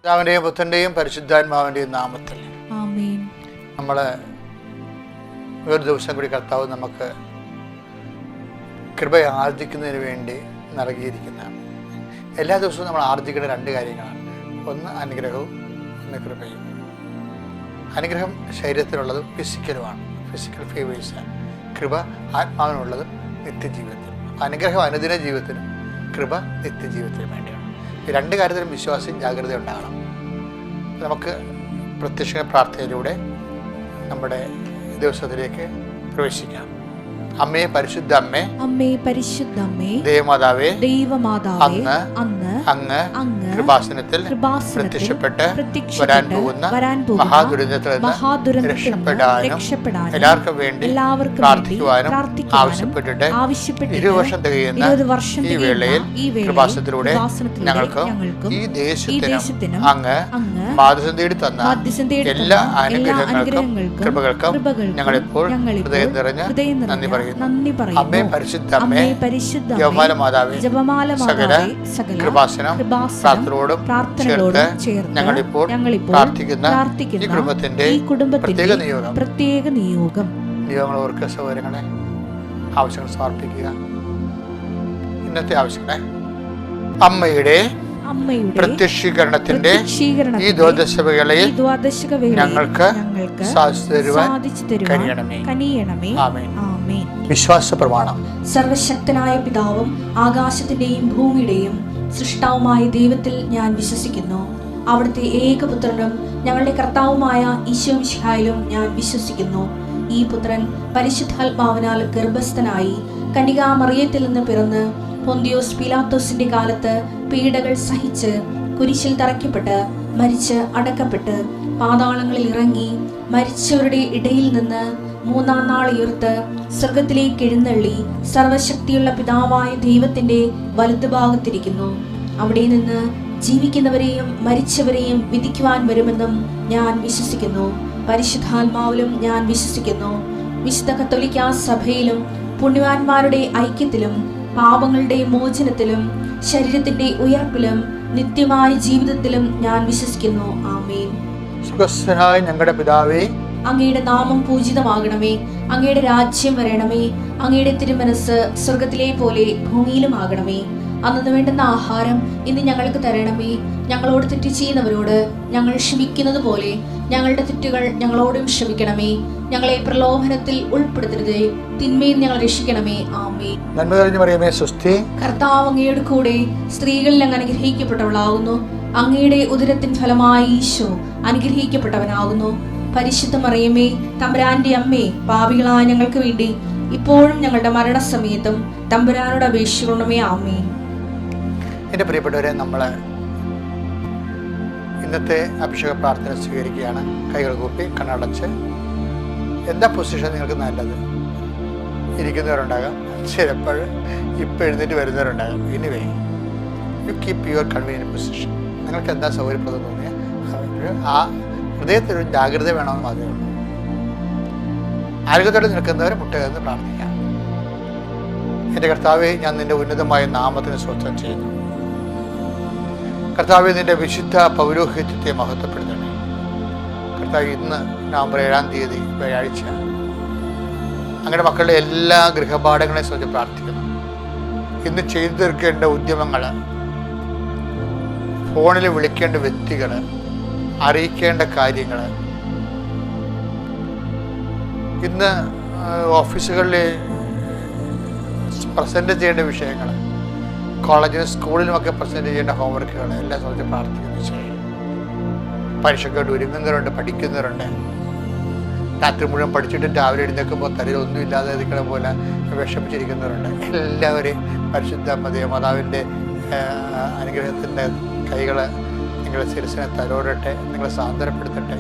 പിതാവിന്റെയും പുത്രന്റെയും പരിശുദ്ധാത്മാവിന്റെയും നാമത്തിൽ ആമേൻ. നമ്മൾ ഒരു ദിവസം കൂടി കർത്താവ് നമുക്ക് കൃപ ആർജിക്കുന്നതിന് വേണ്ടി നൽകിയിരിക്കുന്നതാണ്. എല്ലാ ദിവസവും നമ്മൾ ആർജിക്കേണ്ട രണ്ട് കാര്യങ്ങളാണ്. ഒന്ന് അനുഗ്രഹവും, ഒന്ന് കൃപയും. അനുഗ്രഹം ശരീരത്തിനുള്ളതും ഫിസിക്കലുമാണ്, ഫിസിക്കൽ ഫേവേഴ്സാണ്. കൃപ ആത്മാവിനുള്ളതും നിത്യജീവിതത്തിനും. അനുഗ്രഹം അനുദിന ജീവിതത്തിനും, കൃപ നിത്യജീവിതത്തിനും വേണ്ടിയാണ്. ഈ രണ്ട് കാര്യത്തിലും വിശ്വാസം ജാഗ്രത ഉണ്ടാകണം. നമുക്ക് പ്രത്യക്ഷ പ്രാർത്ഥനയിലൂടെ നമ്മുടെ ദിവസത്തിലേക്ക് പ്രവേശിക്കാം. അമ്മേ, പരിശുദ്ധ അമ്മേ, അമ്മേ പരിശുദ്ധ അമ്മേ, ദൈവമാതാവേ, ദൈവമാതാവേ, അങ്ങ് അങ്ങ് കൃപാസനത്തിൽ പ്രത്യക്ഷപ്പെട്ട് വരാൻ പോകുന്ന മഹാദുരന്തത്തിൽ നിന്ന് രക്ഷപ്പെടാനും എല്ലാവർക്കും വേണ്ടി പ്രാർത്ഥിക്കുവാനും ആവശ്യപ്പെട്ടിട്ട് 20 വർഷം തികയുന്ന ഈ വേളയിൽ കൃപാസനത്തിലൂടെ ഞങ്ങൾക്കും ഈ ദേശത്തിനും അങ്ങ് ബാധ്യത തേടി തന്ന എല്ലാ അനുഗ്രഹങ്ങൾക്കും കൃപകൾക്കും ഞങ്ങളിപ്പോൾ ഹൃദയം നിറഞ്ഞ് നന്ദി പറയുന്നു. അമ്മേ, പരിശുദ്ധ അമ്മേ, ജപമാല മാതാവേ, സകല കൃപാസനം പ്രാർത്ഥനയോടും ചേർത്ത് ഞങ്ങളിപ്പോൾ പ്രാർത്ഥിക്കുന്ന ഈ കുടുംബത്തിന്റെ പ്രത്യേക നിയോഗം നിയോഗങ്ങളോർക്ക് സൗകര്യങ്ങളെ ആവശ്യങ്ങൾ സമർപ്പിക്കുക. ഇന്നത്തെ ആവശ്യങ്ങളെ അമ്മയുടെ പ്രത്യക്ഷീകരണത്തിന്റെ ഈ ദ്വാദശവേളയിൽ ഞങ്ങൾക്ക് സാധിച്ചു തരുവാൻ കഴിയണമേ. ആമേൻ. വിശ്വാസ പ്രമാണം. സർവശക്തനായ പിതാവും ആകാശത്തിന്റെയും ഭൂമിയുടെയും സൃഷ്ടാവുമായ ദൈവത്തിൽ ഞാൻ വിശ്വസിക്കുന്നു. അവിടുത്തെ ഏകപുത്രനും ഞങ്ങളുടെ കർത്താവുമായ ഈശോ മിശിഹായിലും ഞാൻ വിശ്വസിക്കുന്നു. ഈ പുത്രൻ പരിശുദ്ധാത്മാവിനാൽ ഗർഭസ്ഥനായി കന്യകാമറിയത്തിൽ നിന്ന് പിറന്ന് പൊന്തിയോസ് പീലാത്തോസിന്റെ കാലത്ത് പീഡകൾ സഹിച്ച് കുരിശിൽ തറയ്ക്കപ്പെട്ട് മരിച്ച് അടക്കപ്പെട്ട് പാതാളങ്ങളിൽ ഇറങ്ങി മരിച്ചവരുടെ ഇടയിൽ നിന്ന് 3-ാം നാൾ ഉയർത്ത് സ്വർഗത്തിലേക്ക് എഴുന്നള്ളി സർവശക്തിയുള്ള പിതാവായ ദൈവത്തിന്റെ വലതുഭാഗത്തിരിക്കുന്നു. അവിടെ നിന്ന് ജീവിക്കുന്നവരെയും മരിച്ചവരെയും വിധിക്കുവാൻ വരുമെന്നും ഞാൻ വിശ്വസിക്കുന്നു. പരിശുദ്ധാത്മാവിലും ഞാൻ വിശ്വസിക്കുന്നു. വിശുദ്ധ കത്തോലിക്കാ സഭയിലും പുണ്യവാന്മാരുടെ ഐക്യത്തിലും പാപങ്ങളുടെ മോചനത്തിലും ശരീരത്തിന്റെ ഉയർപ്പിലും നിത്യമായ ജീവിതത്തിലും ഞാൻ വിശ്വസിക്കുന്നു. ആമേൻ. സുഖസ്ഥനായ ഞങ്ങളുടെ പിതാവേ, അങ്ങയുടെ നാമം പൂജിതമാകണമേ. അങ്ങയുടെ രാജ്യം വരണമേ. അങ്ങയുടെ തിരുമനസ് സ്വർഗത്തിലെ പോലെ ഭൂമിയിലും ആകണമേ. അന്നു വേണ്ടുന്ന ആഹാരം ഇന്ന് ഞങ്ങൾക്ക് തരണമേ. ഞങ്ങളോട് തെറ്റ് ചെയ്യുന്നവരോട് ഞങ്ങൾ ക്ഷമിക്കുന്നത് പോലെ ഞങ്ങളുടെ തെറ്റുകൾ ഞങ്ങളോടും ക്ഷമിക്കണമേ. ഞങ്ങളെ പ്രലോഭനത്തിൽ ഉൾപ്പെടുത്തരുതേ, തിന്മയിൽ ഞങ്ങൾ രക്ഷിക്കണമേ. ആമേൻ. നന്മ നിറഞ്ഞ മറിയമേ, സ്വസ്തി. കർത്താവ് അങ്ങയുടെ കൂടെ സ്ത്രീകളിൽ അങ്ങ് അനുഗ്രഹിക്കപ്പെട്ടവളാകുന്നു. അങ്ങയുടെ ഉദരത്തിൻ ഫലമായി ഈശോ അനുഗ്രഹിക്കപ്പെട്ടവനാകുന്നു. പരിശുദ്ധ മറിയമേ, തമ്പുരാന്റെ അമ്മേ, പാപികളായ ഞങ്ങൾക്ക് വേണ്ടി ഇപ്പോഴും ഞങ്ങളുടെ മരണസമയത്തും തമ്പുരാനോട് അപേക്ഷിക്കണമേ. ആമേൻ. എൻ്റെ പ്രിയപ്പെട്ടവരെ, നമ്മൾ ഇന്നത്തെ അഭിഷേക പ്രാർത്ഥന സ്വീകരിക്കുകയാണ്. കൈകൾ കൂപ്പി കണ്ണടച്ച്. എന്താ പൊസിഷൻ നിങ്ങൾക്ക് നല്ലത്? ഇരിക്കുന്നവരുണ്ടാകാം, ചിലപ്പോൾ ഇപ്പം എഴുന്നേറ്റ് വരുന്നവരുണ്ടാകാം. Anyway, you keep your convenient position. നിങ്ങൾക്ക് എന്താ സൗകര്യപ്രദം തോന്നിയ ആ ഹൃദയത്തിലൊരു ജാഗ്രത വേണമെന്ന് മാത്രമേ ഉള്ളൂ. ആരോഗ്യത്തോടെ നിൽക്കുന്നവർ മുട്ടുകയെന്ന് പ്രാർത്ഥിക്കാം. എൻ്റെ കർത്താവേ, ഞാൻ നിൻ്റെ ഉന്നതമായ നാമത്തിന് സ്തോത്രം ചെയ്യുന്നു. കർത്താവേ, നിൻ്റെ വിശുദ്ധ പൗരോഹിത്യത്തെ മഹത്വപ്പെടുത്തണേ. കർത്താവ്, ഇന്ന് നവംബർ 7-ാം തീയതി വ്യാഴാഴ്ച അങ്ങയുടെ മക്കളുടെ എല്ലാ ഗൃഹപാഠങ്ങളെ സംബന്ധിച്ച് പ്രാർത്ഥിക്കുന്നു. ഇന്ന് ചെയ്തു തീർക്കേണ്ട ഉദ്യമങ്ങൾ, ഫോണിൽ വിളിക്കേണ്ട വ്യക്തികൾ, അറിയിക്കേണ്ട കാര്യങ്ങൾ, ഇന്ന് ഓഫീസുകളിൽ പ്രസൻറ്റ് ചെയ്യേണ്ട വിഷയങ്ങൾ, കോളേജിലും സ്കൂളിലുമൊക്കെ പ്രസൻറ്റ് ചെയ്യേണ്ട ഹോംവർക്കുകൾ എല്ലാം സംബന്ധിച്ച് പ്രാർത്ഥിക്കുന്ന വിഷയം. പരീക്ഷയ്ക്കായിട്ട് ഒരുങ്ങുന്നവരുണ്ട്, പഠിക്കുന്നവരുണ്ട്. രാത്രി മുഴുവൻ പഠിച്ചിട്ട് രാവിലെ എഴുന്നേൽക്കുമ്പോൾ തലയിലൊന്നും ഇല്ലാതെ ഇരിക്കണ പോലെ വിഷമിച്ചിരിക്കുന്നവരുണ്ട്. എല്ലാവരെയും പരിശുദ്ധ മാതാവിൻ്റെ അനുഗ്രഹത്തിൻ്റെ കൈകൾ നിങ്ങളുടെ ശിരസിനെ തലോടട്ടെ, നിങ്ങളെ സാന്ത്വനപ്പെടുത്തട്ടെ.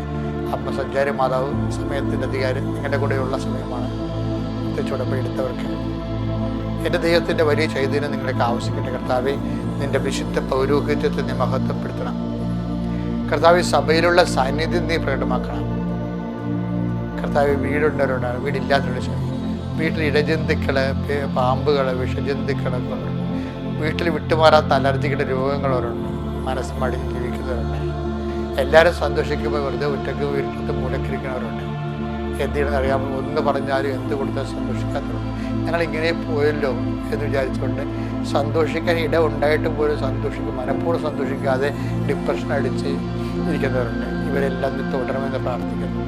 ആത്മസഞ്ചാരി മാതാവ് സമയത്തിൻ്റെ അധികാരി നിങ്ങളുടെ കൂടെയുള്ള സമയമാണ്. ചുടപ്പെടുത്തവർക്ക് എൻ്റെ ദൈവത്തിൻ്റെ വലിയ ചൈതന്യം നിങ്ങൾക്ക് ആവശ്യപ്പെട്ട കർത്താവെ, നിൻ്റെ വിശുദ്ധ പൗരോഹിത്യത്തെ നീ മഹത്വപ്പെടുത്തണം. കർത്താവ്, സഭയിലുള്ള സാന്നിധ്യം നീ പ്രകടമാക്കണം. കർത്താവ്, വീടുണ്ടവരുണ്ടാണ്, വീടില്ലാത്തവരുടെ വീട്ടിൽ ഇഴജന്തുക്കൾ, പാമ്പുകൾ, വിഷജന്തുക്കളൊക്കെ വീട്ടിൽ വിട്ടുമാറാത്ത അലർജിയുടെ രോഗങ്ങളുണ്ട്. മനസ്സ് മടിഞ്ഞ് ജീവിക്കുന്നവരുണ്ട്. എല്ലാവരും സന്തോഷിക്കുമ്പോൾ വെറുതെ ഒറ്റക്ക് വീട്ടിൽ മൂലക്കിരിക്കുന്നവരുണ്ട്. എന്തിനാണെന്ന് അറിയാമോ, ഒന്ന് പറഞ്ഞാലും എന്ത് കൊടുത്താൽ സന്തോഷിക്കാത്തവരുണ്ട്. ഞങ്ങളിങ്ങനെ പോയല്ലോ എന്ന് വിചാരിച്ചുകൊണ്ട് സന്തോഷിക്കാൻ ഇട ഉണ്ടായിട്ട് പോലും മനഃപൂർവ്വം സന്തോഷിക്കാതെ ഡിപ്രഷൻ അടിച്ച് ഇരിക്കുന്നവരുണ്ട്. ഇവരെല്ലാം തുടരണമെന്ന് പ്രാർത്ഥിക്കുന്നു.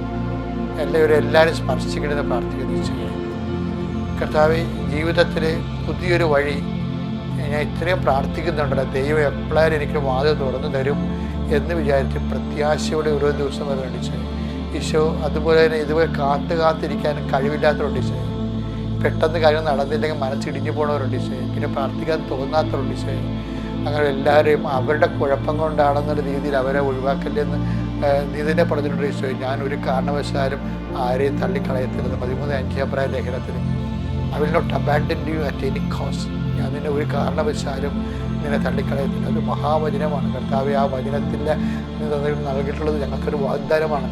ഇവരെല്ലാവരും സ്പർശിക്കണമെന്ന് പ്രാർത്ഥിക്കുന്നു. ചെയ്യാം കർത്താവേ, ജീവിതത്തിൽ പുതിയൊരു വഴി ഞാൻ ഇത്രയും പ്രാർത്ഥിക്കുന്നുണ്ടല്ലോ, ദൈവം എപ്പോഴും എനിക്ക് വാതിൽ തുറന്നു തരും എന്ന് വിചാരിച്ച് പ്രത്യാശയോടെ ഓരോ ദിവസം അത് വേണ്ടിച്ച് ഈശോ. അതുപോലെ തന്നെ ഇതുപോലെ കാത്തിരിക്കാൻ കഴിവില്ലാത്തവരുണ്ട് ഈശോ. പെട്ടെന്ന് കാര്യം നടന്നില്ലെങ്കിൽ മനസ്സിടിഞ്ഞു പോകണവരുണ്ട് ഈശോ. പിന്നെ പ്രാർത്ഥിക്കാൻ തോന്നാത്തവരുണ്ട് ഈശോ. അങ്ങനെ എല്ലാവരെയും അവരുടെ കുഴപ്പം കൊണ്ടാണെന്നുള്ള രീതിയിൽ അവരെ ഒഴിവാക്കല്ലെന്ന് നീ തന്നെ പറഞ്ഞിട്ടുണ്ട് ഈശോ. ഞാൻ ഒരു കാരണവശാലും ആരെയും തള്ളിക്കളയത്തില്ലെന്ന് 13:5 ലേഖനത്തിൽ. I will not abandon you at any cost. ഞാൻ നിന്നെ ഒരു കാരണവശാലും നിന്നെ തള്ളിക്കളയത്തില്ല. അത് മഹാവചനമാണ് കർത്താവെ. ആ വചനത്തിൽ നൽകിയിട്ടുള്ളത് ഞങ്ങൾക്കൊരു വാഗ്ദാനമാണ്.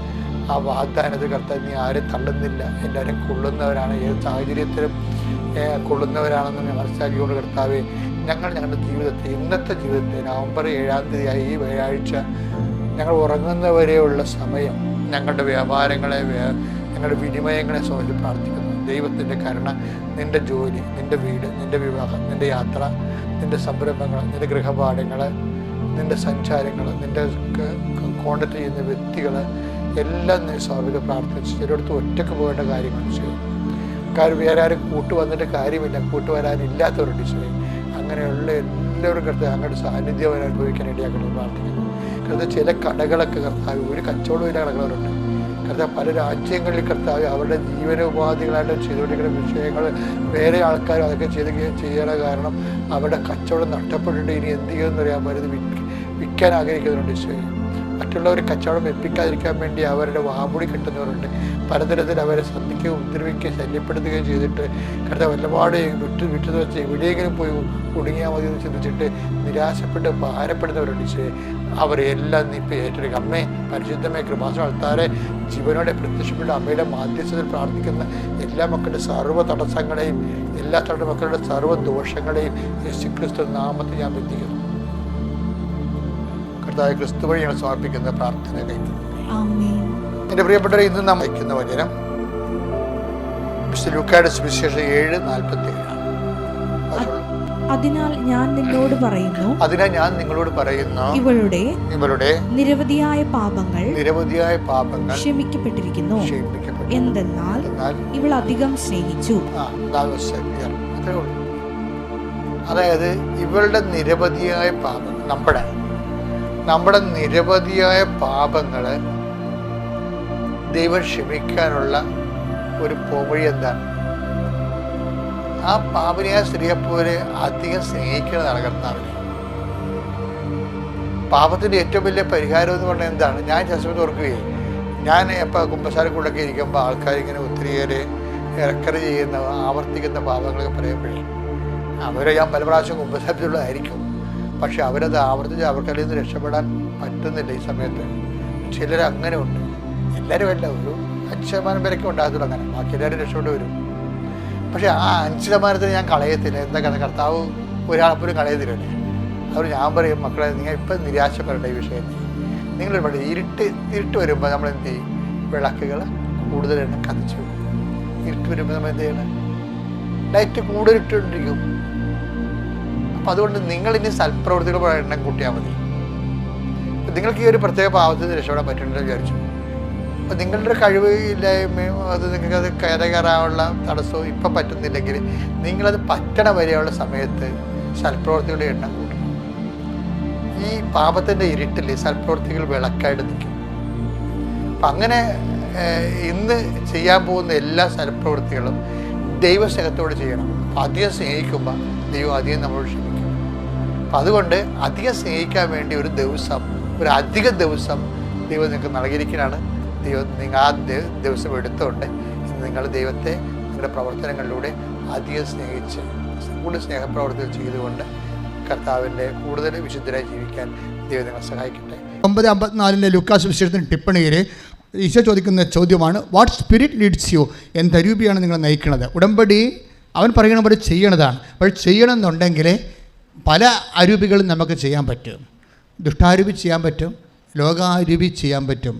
ആ വാഗ്ദാനത്തിൽ കർത്താവ് നീ ആരും തള്ളുന്നില്ല, എല്ലാവരും കൊള്ളുന്നവരാണ്, ഏത് സാഹചര്യത്തിലും കൊള്ളുന്നവരാണെന്ന് ഞാൻ മനസ്സിലാക്കിക്കൊണ്ട് കർത്താവെ, ഞങ്ങളുടെ ജീവിതത്തെ, ഇന്നത്തെ ജീവിതത്തെ, നവംബർ 7-ാം തീയതി ഈ വ്യാഴാഴ്ച ഞങ്ങൾ ഉറങ്ങുന്നവരെയുള്ള സമയം, ഞങ്ങളുടെ വ്യാപാരങ്ങളെ, ഞങ്ങളുടെ വിനിമയങ്ങളെ സംബന്ധിച്ച് പ്രാർത്ഥിക്കുന്നു. ദൈവത്തിൻ്റെ കരുണ, നിൻ്റെ ജോലി, നിൻ്റെ വീട്, നിൻ്റെ വിവാഹം, നിൻ്റെ യാത്ര, നിൻ്റെ സംരംഭങ്ങൾ, നിൻ്റെ ഗൃഹപാഠങ്ങൾ, നിൻ്റെ സഞ്ചാരങ്ങൾ, നിൻ്റെ കോണ്ടാക്ട് ചെയ്യുന്ന വ്യക്തികൾ എല്ലാം നീ സമർപ്പിച്ച് പ്രാർത്ഥിച്ച്. ചിലയിടത്ത് ഒറ്റയ്ക്ക് പോകേണ്ട കാര്യങ്ങൾ ചെയ്യും. കാര്യം വേറെ ആരും കൂട്ടുവന്നിട്ട് കാര്യമില്ല, കൂട്ടുവരാനില്ലാത്തവരുണ്ട് ചെയ്യും. അങ്ങനെയുള്ള എല്ലാവരും കർത്താവ് അങ്ങോട്ട് സാന്നിധ്യം അവർ അനുഭവിക്കാൻ ഇടയാക്കണം പ്രാർത്ഥിക്കുന്നു. കർത്താവ് ചില കടകളൊക്കെ കർത്താവ് ഒരു കച്ചവടമില്ല കടകളവരുണ്ട് കർത്താവ്. പല രാജ്യങ്ങളിൽ കർത്താവ് അവരുടെ ജീവനോപാധികളായിട്ട് ചെയ്തുകൊണ്ടിരിക്കുന്ന വിഷയങ്ങൾ വേറെ ആൾക്കാരും അതൊക്കെ ചെയ്യണ കാരണം അവരുടെ കച്ചവടം നഷ്ടപ്പെട്ടിട്ട് ഇനി എന്ത് ചെയ്യുമെന്ന് അറിയാൻ പറ്റുന്നത് വിൽക്കാൻ ആഗ്രഹിക്കുന്നുണ്ട് ഈശോയെ. മറ്റുള്ളവർ കച്ചവടം വെപ്പിക്കാതിരിക്കാൻ വേണ്ടി അവരുടെ വാമുടി കിട്ടുന്നവരുണ്ട്. പലതരത്തിൽ അവരെ സന്ധിക്കുകയും ഉപദ്രവിക്കുകയും ശല്യപ്പെടുത്തുകയും ചെയ്തിട്ട് കർത്താവ് ഒരുപാട് വിട്ടു വെച്ച് എവിടെയെങ്കിലും പോയി ഒടുങ്ങിയാൽ മതി എന്ന് ചിന്തിച്ചിട്ട് നിരാശപ്പെട്ട് ഭാരപ്പെടുന്നവരുണ്ട് ഈശോയെ. അവരെല്ലാം നീ ഇപ്പോൾ ഏറ്റെടുക്കുക. അമ്മേ, പരിശുദ്ധമേ, കൃപാസന അൾത്താരെ ജീവനോടെ പ്രത്യക്ഷപ്പെട്ട അമ്മയുടെ മാധ്യസ്ഥതയിൽ പ്രാർത്ഥിക്കുന്ന എല്ലാ മക്കളുടെ സർവ്വ തടസ്സങ്ങളെയും, എല്ലാ മക്കളുടെ സർവ്വ ദോഷങ്ങളെയും യേശുക്രിസ്തു നാമത്തിൽ ഞാൻ ബന്ധിക്കുന്നു. കർത്താവേ, ക്രിസ്തു വഴി ഞങ്ങൾ സമർപ്പിക്കുന്ന പ്രാർത്ഥന കഴിക്കും. എൻ്റെ പ്രിയപ്പെട്ടവരെ, ഇന്ന് നാം വയ്ക്കുന്ന വചനം ലൂക്കായുടെ സുവിശേഷം 7:47. അതിനാൽ ഞാൻ നിങ്ങളോട് പറയുന്നു, ഇവളുടെ നിരവധിയായ പാപങ്ങൾ ക്ഷമിക്കപ്പെട്ടിരിക്കുന്നു. എന്തെന്നാൽ ഇവൾ അധികം സ്നേഹിച്ചു. അതായത് ഇവളുടെ നിരവധിയായ പാപങ്ങൾ, നമ്മുടെ നിരവധിയായ പാപങ്ങൾ ദൈവം ക്ഷമിക്കാനുള്ള ഒരു പോവഴി എന്താണ്? ആ പാപനിയായ സ്ത്രീയെപ്പോലെ അധികം സ്നേഹിക്കുന്നതാണ് കർത്താവിനെ. പാപത്തിൻ്റെ ഏറ്റവും വലിയ പരിഹാരം എന്ന് പറഞ്ഞാൽ എന്താണ്? ഞാൻ ചസ്മത്ത് ഓർക്കുകയും, ഞാൻ ഇപ്പോൾ കുമ്പസാരക്കൂടൊക്കെ ഇരിക്കുമ്പോൾ ആൾക്കാരിങ്ങനെ ഒത്തിരിയേറെ ഇറക്കറി ചെയ്യുന്ന ആവർത്തിക്കുന്ന പാപങ്ങളൊക്കെ പറയുമ്പോഴേ അവരെ ഞാൻ പല പ്രാവശ്യം കുമ്പസാരത്തിലുള്ളതായിരിക്കും. പക്ഷെ അവരത് ആവർത്തിച്ച് അവർക്കതിൽ നിന്ന് രക്ഷപ്പെടാൻ പറ്റുന്നില്ല ഈ സമയത്ത്. ചിലർ അങ്ങനെ ഉണ്ട്. എല്ലാവരും അല്ല, ഒരു 5% പേരൊക്കെ ഉണ്ടാകത്തുള്ളൂ അങ്ങനെ. ബാക്കി എല്ലാവരും രക്ഷപ്പെട്ട് വരും. പക്ഷെ ആ 5% ഞാൻ കളയത്തില്ല. എന്താ കർത്താവ് ഒരാളെപ്പോലും കളയത്തില്ലല്ലേ. അവർ ഞാൻ പറയും, മക്കളെ, നിങ്ങൾ ഇപ്പം നിരാശപ്പെടേണ്ട ഈ വിഷയത്തിൽ. നിങ്ങൾ പറയും, ഇരുട്ട് വരുമ്പോൾ നമ്മൾ എന്ത് ചെയ്യും? വിളക്കുകൾ കൂടുതൽ എണ്ണം കത്തിച്ചു വെക്കും. ഇരുട്ട് വരുമ്പോൾ നമ്മൾ എന്ത് ചെയ്യണം? ലൈറ്റ് കൂടുതൽ ഇട്ടുകൊണ്ടിരിക്കും. അപ്പം അതുകൊണ്ട് നിങ്ങളിനി സൽപ്രവൃത്തികൾ എണ്ണം കൂട്ടിയാൽ മതി. നിങ്ങൾക്ക് ഈ ഒരു പ്രത്യേക പാവത്തിൽ നിന്ന് രക്ഷപ്പെടാൻ പറ്റുന്നുണ്ടെന്ന് വിചാരിച്ചു. അപ്പം നിങ്ങളുടെ കഴിവ് ഇല്ലായ്മയും അത് നിങ്ങൾക്കത് കയറാനുള്ള തടസ്സവും ഇപ്പം പറ്റുന്നില്ലെങ്കിൽ നിങ്ങളത് പറ്റണ വരെയുള്ള സമയത്ത് സൽപ്രവൃത്തികളുടെ എണ്ണം കൂട്ടണം. ഈ പാപത്തിൻ്റെ ഇരുട്ടിൽ സൽപ്രവൃത്തികൾ വിളക്കായിട്ട് നിൽക്കും. അപ്പം അങ്ങനെ ഇന്ന് ചെയ്യാൻ പോകുന്ന എല്ലാ സൽപ്രവൃത്തികളും ദൈവസ്നേഹത്തോട് ചെയ്യണം. അപ്പം അധികം സ്നേഹിക്കുമ്പോൾ ദൈവം അധികം നമ്മളോട് ക്ഷമിക്കും. അപ്പം അതുകൊണ്ട് അധികം സ്നേഹിക്കാൻ വേണ്ടി ഒരു അധിക ദിവസം ദൈവം നിങ്ങൾക്ക് നൽകിയിരിക്കുന്നതാണ്. ദൈവം നിങ്ങൾ ആ ദിവസം എടുത്തുകൊണ്ട് നിങ്ങൾ ദൈവത്തെ നിങ്ങളുടെ പ്രവർത്തനങ്ങളിലൂടെ അധികം സ്നേഹിച്ച് കൂടുതൽ സ്നേഹപ്രവർത്തികൾ ചെയ്തുകൊണ്ട് കർത്താവിൻ്റെ കൂടുതൽ വിശുദ്ധരായി ജീവിക്കാൻ ദൈവം നിങ്ങളെ സഹായിക്കട്ടെ. 9:54 ലൂക്കാസ് വിശേഷത്തിന് ടിപ്പണിയിൽ ഈശോ ചോദിക്കുന്ന ചോദ്യമാണ്, വാട്ട് സ്പിരിറ്റ് ലീഡ്സ് യു? എന്തരൂപിയാണ് നിങ്ങൾ നയിക്കുന്നത്? ഉടമ്പടി അവൻ പറയണ പോലെ ചെയ്യണതാണ്. പക്ഷെ ചെയ്യണമെന്നുണ്ടെങ്കിൽ പല അരൂപികളും നമുക്ക് ചെയ്യാൻ പറ്റും. ദുഷ്ടാരൂപി ചെയ്യാൻ പറ്റും, ലോകാരൂപി ചെയ്യാൻ പറ്റും.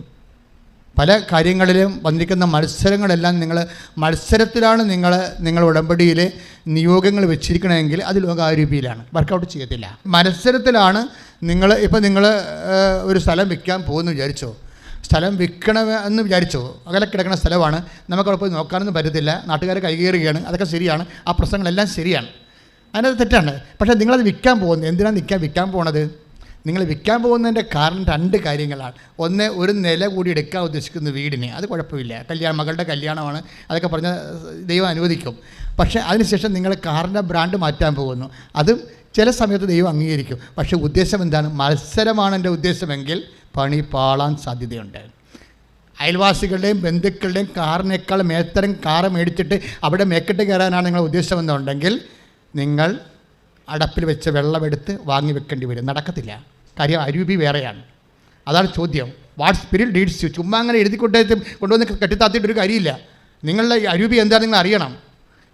പല കാര്യങ്ങളിലും വന്നിരിക്കുന്ന മത്സരങ്ങളെല്ലാം മത്സരത്തിലാണ് നിങ്ങൾ ഉടമ്പടിയിൽ നിയോഗങ്ങൾ വെച്ചിരിക്കണമെങ്കിൽ അത് ലോകാരൂപിയിലാണ്, വർക്കൗട്ട് ചെയ്യത്തില്ല. മത്സരത്തിലാണ് നിങ്ങൾ ഒരു സ്ഥലം വിൽക്കാൻ പോകുമെന്ന് വിചാരിച്ചോ, സ്ഥലം വിൽക്കണമെന്ന് വിചാരിച്ചോ, അകലെ കിടക്കുന്ന സ്ഥലമാണ്, നമുക്കവിടെ പോയി നോക്കാനൊന്നും പറ്റത്തില്ല, നാട്ടുകാരെ കൈകേറുകയാണ്, അതൊക്കെ ശരിയാണ്, ആ പ്രശ്നങ്ങളെല്ലാം ശരിയാണ്, അതിനകത്ത് തെറ്റാണ്. പക്ഷേ നിങ്ങളത് വിൽക്കാൻ പോകുന്നത് എന്തിനാണ് വിൽക്കാൻ പോകുന്നത്? നിങ്ങൾ വിൽക്കാൻ പോകുന്നതിൻ്റെ കാരണം 2 കാര്യങ്ങളാണ്. ഒന്ന്, ഒരു നില കൂടി എടുക്കാൻ ഉദ്ദേശിക്കുന്ന വീടിന്, അത് കുഴപ്പമില്ല, മകളുടെ കല്യാണമാണ്, അതൊക്കെ പറഞ്ഞ് ദൈവം അനുവദിക്കും. പക്ഷേ അതിനുശേഷം നിങ്ങൾ കാറിൻ്റെ ബ്രാൻഡ് മാറ്റാൻ പോകുന്നു, അതും ചില സമയത്ത് ദൈവം അംഗീകരിക്കും. പക്ഷേ ഉദ്ദേശം എന്താണ്? മത്സരമാണ് എൻ്റെ ഉദ്ദേശമെങ്കിൽ പണി പാളാൻ സാധ്യതയുണ്ട്. അയൽവാസികളുടെയും ബന്ധുക്കളുടെയും കാറിനേക്കാൾ മേത്തരം കാറ് മേടിച്ചിട്ട് അവിടെ മേക്കിട്ട് കയറാനാണ് നിങ്ങളുടെ ഉദ്ദേശമെന്നുണ്ടെങ്കിൽ നിങ്ങൾ അടപ്പിൽ വെച്ച് വെള്ളമെടുത്ത് വാങ്ങി വെക്കേണ്ടി വരും, നടക്കത്തില്ല. കാര്യം അരൂപി വേറെയാണ്. അതാണ് ചോദ്യം. What spirit Leeds U? ചുമ്മാ അങ്ങനെ എഴുതി കൊണ്ടുവന്ന് കെട്ടിത്താത്തിയിട്ടൊരു കാര്യമില്ല. നിങ്ങളുടെ അരൂപി എന്താണ് നിങ്ങൾ അറിയണം.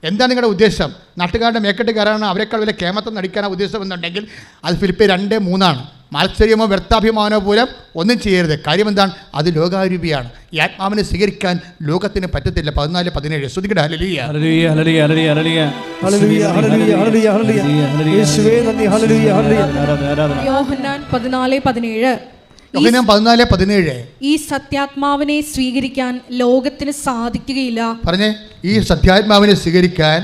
എന്താണ് നിങ്ങളുടെ ഉദ്ദേശം? നാട്ടുകാരുടെ മേക്കെട്ട് കയറാനോ അവരെക്കാൾ വലിയ കേമത്തം നടിക്കാനോ ഉദ്ദേശം എന്നുണ്ടെങ്കിൽ അത് ഫിലിപ്പിയർ 2:3 മാത്സര്യമോ വ്യർത്ഥാഭിമാനോ പോലും ഒന്നും ചെയ്യരുത്. കാര്യം എന്താണ്? അത് ലോകാരൂപിയാണ്. ഈ ആത്മാവിനെ സ്വീകരിക്കാൻ ലോകത്തിന് പറ്റത്തില്ല. 14-17 ശ്രുതിക്കട്ടെ. ഹല്ലേലൂയ ഹല്ലേലൂയ ഹല്ലേലൂയ ഹല്ലേലൂയ ഹല്ലേലൂയ ഹല്ലേലൂയ ഹല്ലേലൂയ ഹല്ലേലൂയ യേശുവേ നന്ദി. Hallelujah hallelujah. യോഹന്നാൻ 14:17 യോഹന്നാൻ 14:17 ഈ സത്യാത്മാവിനെ സ്വീകരിക്കാൻ ലോകത്തിന് സാധിക്കുകയില്ല. പറഞ്ഞേ, ഈ സത്യാത്മാവിനെ സ്വീകരിക്കാൻ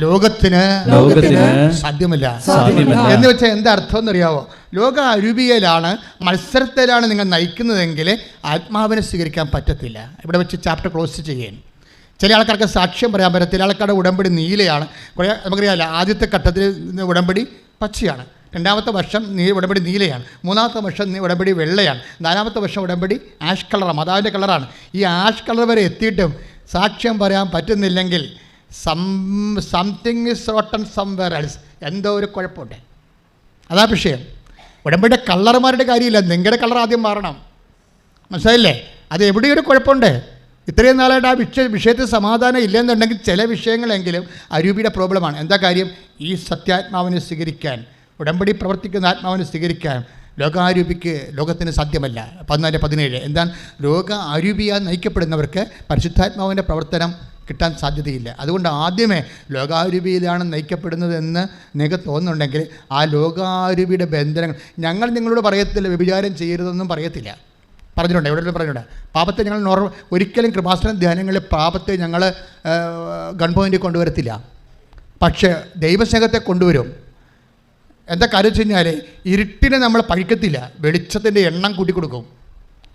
ലോകത്തിന് സാധ്യമല്ല. എന്ന് വെച്ചാൽ എന്താ അർത്ഥം എന്നറിയാവോ? ലോക അരൂപിയിലാണ്, മത്സരത്തിലാണ് നിങ്ങൾ നയിക്കുന്നതെങ്കിൽ ആത്മാവിനെ സ്വീകരിക്കാൻ പറ്റത്തില്ല. ഇവിടെ വെച്ച് ചാപ്റ്റർ ക്ലോസ് ചെയ്യാൻ. ചില ആൾക്കാർക്ക് സാക്ഷ്യം പറയാൻ പറ്റും. ചില ആൾക്കാരുടെ ഉടമ്പടി നീലയാണ്. നമുക്കറിയാമല്ലോ, ആദ്യത്തെ ഘട്ടത്തിൽ ഉടമ്പടി പച്ചയാണ്, 2ാമത്തെ വർഷം ഉടമ്പടി നീലയാണ്, 3ാമത്തെ വർഷം ഉടമ്പടി വെള്ളയാണ്, 4ാമത്തെ വർഷം ഉടമ്പടി ആഷ് കളറാണ്, മാതാവിൻ്റെ കളറാണ്. ഈ ആഷ് കളർ വരെ എത്തിയിട്ടും സാക്ഷ്യം പറയാൻ പറ്റുന്നില്ലെങ്കിൽ something is rotten somewhere else, എന്തോ ഒരു കുഴപ്പമുണ്ട്. അതാ വിഷയം. ഉടമ്പടിയുടെ കളർമാരുടെ കാര്യമില്ല, നിങ്ങളുടെ കളർ ആദ്യം മാറണം. മനസ്സിലായില്ലേ? അത് എവിടെയൊരു കുഴപ്പമുണ്ട്. ഇത്രയും നാളായിട്ട് ആ വിഷയത്തിൽ സമാധാനം ഇല്ലെന്നുണ്ടെങ്കിൽ ചില വിഷയങ്ങളെങ്കിലും അരൂപിയുടെ പ്രോബ്ലമാണ്. എന്താ കാര്യം? ഈ സത്യാത്മാവിനെ സ്വീകരിക്കാൻ, ഉടമ്പടി പ്രവർത്തിക്കുന്ന ആത്മാവിനെ സ്വീകരിക്കാൻ ലോകത്തിന് സാധ്യമല്ല. 14-17 എന്താണ്? ലോക അരൂപിയാൽ നയിക്കപ്പെടുന്നവർക്ക് പരിശുദ്ധാത്മാവിൻ്റെ പ്രവർത്തനം കിട്ടാൻ സാധ്യതയില്ല. അതുകൊണ്ട് ആദ്യമേ ലോകാരൂപിയിലാണ് നയിക്കപ്പെടുന്നതെന്ന് നിങ്ങൾക്ക് തോന്നുന്നുണ്ടെങ്കിൽ ആ ലോകാരൂപിയുടെ ബന്ധനങ്ങൾ ഞങ്ങൾ നിങ്ങളോട് പറയത്തില്ല, വ്യഭിചാരം ചെയ്യരുതെന്നും പറയത്തില്ല. പറഞ്ഞിട്ടുണ്ട്, എവിടെ പറഞ്ഞിട്ടുണ്ട്. പാപത്തെ ഞങ്ങൾ ഒരിക്കലും കൃപാസന ധ്യാനങ്ങളിൽ പാപത്തെ ഞങ്ങൾ ഗൺ പോയിൻറ്റിൽ കൊണ്ടുവരത്തില്ല. പക്ഷേ ദൈവസ്നേഹത്തെ കൊണ്ടുവരും. എന്താ കാര്യം വെച്ച് കഴിഞ്ഞാൽ ഇരുട്ടിനെ നമ്മൾ പഴിക്കത്തില്ല, വെളിച്ചത്തിൻ്റെ എണ്ണം കൂട്ടിക്കൊടുക്കും.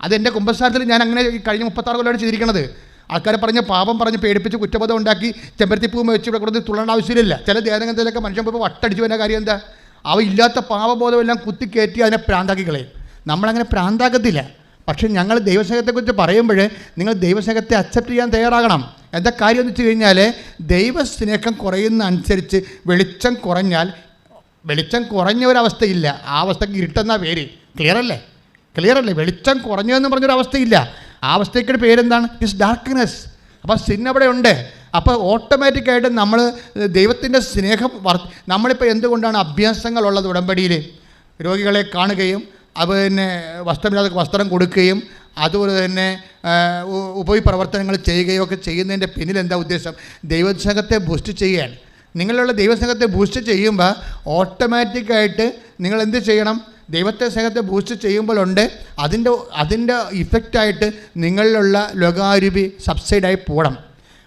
അതെൻ്റെ കുമ്പസാരത്തിൽ ഞാൻ അങ്ങനെ കഴിഞ്ഞ 36 കൊല്ലമാണ് ചെയ്തിരിക്കുന്നത്. ആൾക്കാരെ പറഞ്ഞ് പാപം പറഞ്ഞ് പേടിപ്പിച്ച് കുറ്റബോധം ഉണ്ടാക്കി ചെമ്പരത്തിപ്പൂ വെച്ച് ഇവിടെ കൊടുത്ത് തുള്ളേണ്ട ആവശ്യമില്ല. ചില ധ്യാനങ്ങളിലൊക്കെ മനുഷ്യൻ പോയി വട്ടടിച്ച് വരുന്ന കാര്യം എന്താ? അവ ഇല്ലാത്ത പാപബോധം എല്ലാം കുത്തിക്കയറ്റി അതിനെ പ്രാന്താക്കി കളയും. നമ്മളങ്ങനെ പ്രാന്താക്കത്തില്ല. പക്ഷേ ഞങ്ങൾ ദൈവസ്നേഹത്തെക്കുറിച്ച് പറയുമ്പോൾ നിങ്ങൾ ദൈവസ്നേഹത്തെ അക്സെപ്റ്റ് ചെയ്യാൻ തയ്യാറാകണം. എന്താ കാര്യം എന്ന് വെച്ച് കഴിഞ്ഞാൽ ദൈവസ്നേഹം കുറയുന്ന അനുസരിച്ച് വെളിച്ചം കുറഞ്ഞാൽ, വെളിച്ചം കുറഞ്ഞ ഒരവസ്ഥയില്ല, ആ അവസ്ഥയ്ക്ക് ഇരുട്ടെന്നാ പേര്. ക്ലിയർ അല്ലേ? വെളിച്ചം കുറഞ്ഞതെന്ന് പറഞ്ഞൊരവസ്ഥയില്ല. ആ അവസ്ഥയ്ക്കൊരു പേരെന്താണ്? It's darkness. അപ്പോൾ സിൻ അവിടെ ഉണ്ട്. അപ്പോൾ ഓട്ടോമാറ്റിക്കായിട്ട് നമ്മൾ ദൈവത്തിൻ്റെ സ്നേഹം നമ്മളിപ്പോൾ എന്തുകൊണ്ടാണ് അഭ്യാസങ്ങളുള്ളത് ഉടമ്പടിയിൽ? രോഗികളെ കാണുകയും അതുപോലെ വസ്ത്രമില്ലാതെ വസ്ത്രം കൊടുക്കുകയും അതുപോലെ തന്നെ ഉപപ്രവർത്തനങ്ങൾ ചെയ്യുകയും ഒക്കെ ചെയ്യുന്നതിൻ്റെ പിന്നിൽ എന്താ ഉദ്ദേശം? ദൈവസ്നേഹത്തെ ബൂസ്റ്റ് ചെയ്യുകയാണ്. നിങ്ങളുള്ള ദൈവസ്നേഹത്തെ ബൂസ്റ്റ് ചെയ്യുമ്പോൾ ഓട്ടോമാറ്റിക്കായിട്ട് നിങ്ങൾ എന്ത് ചെയ്യണം? ദൈവത്തെ സ്നേഹത്തെ ബൂസ്റ്റ് ചെയ്യുമ്പോഴുണ്ട് അതിൻ്റെ ഇഫക്റ്റായിട്ട് നിങ്ങളിലുള്ള ലോകാരൂപി സബ്സൈഡായി പോകണം.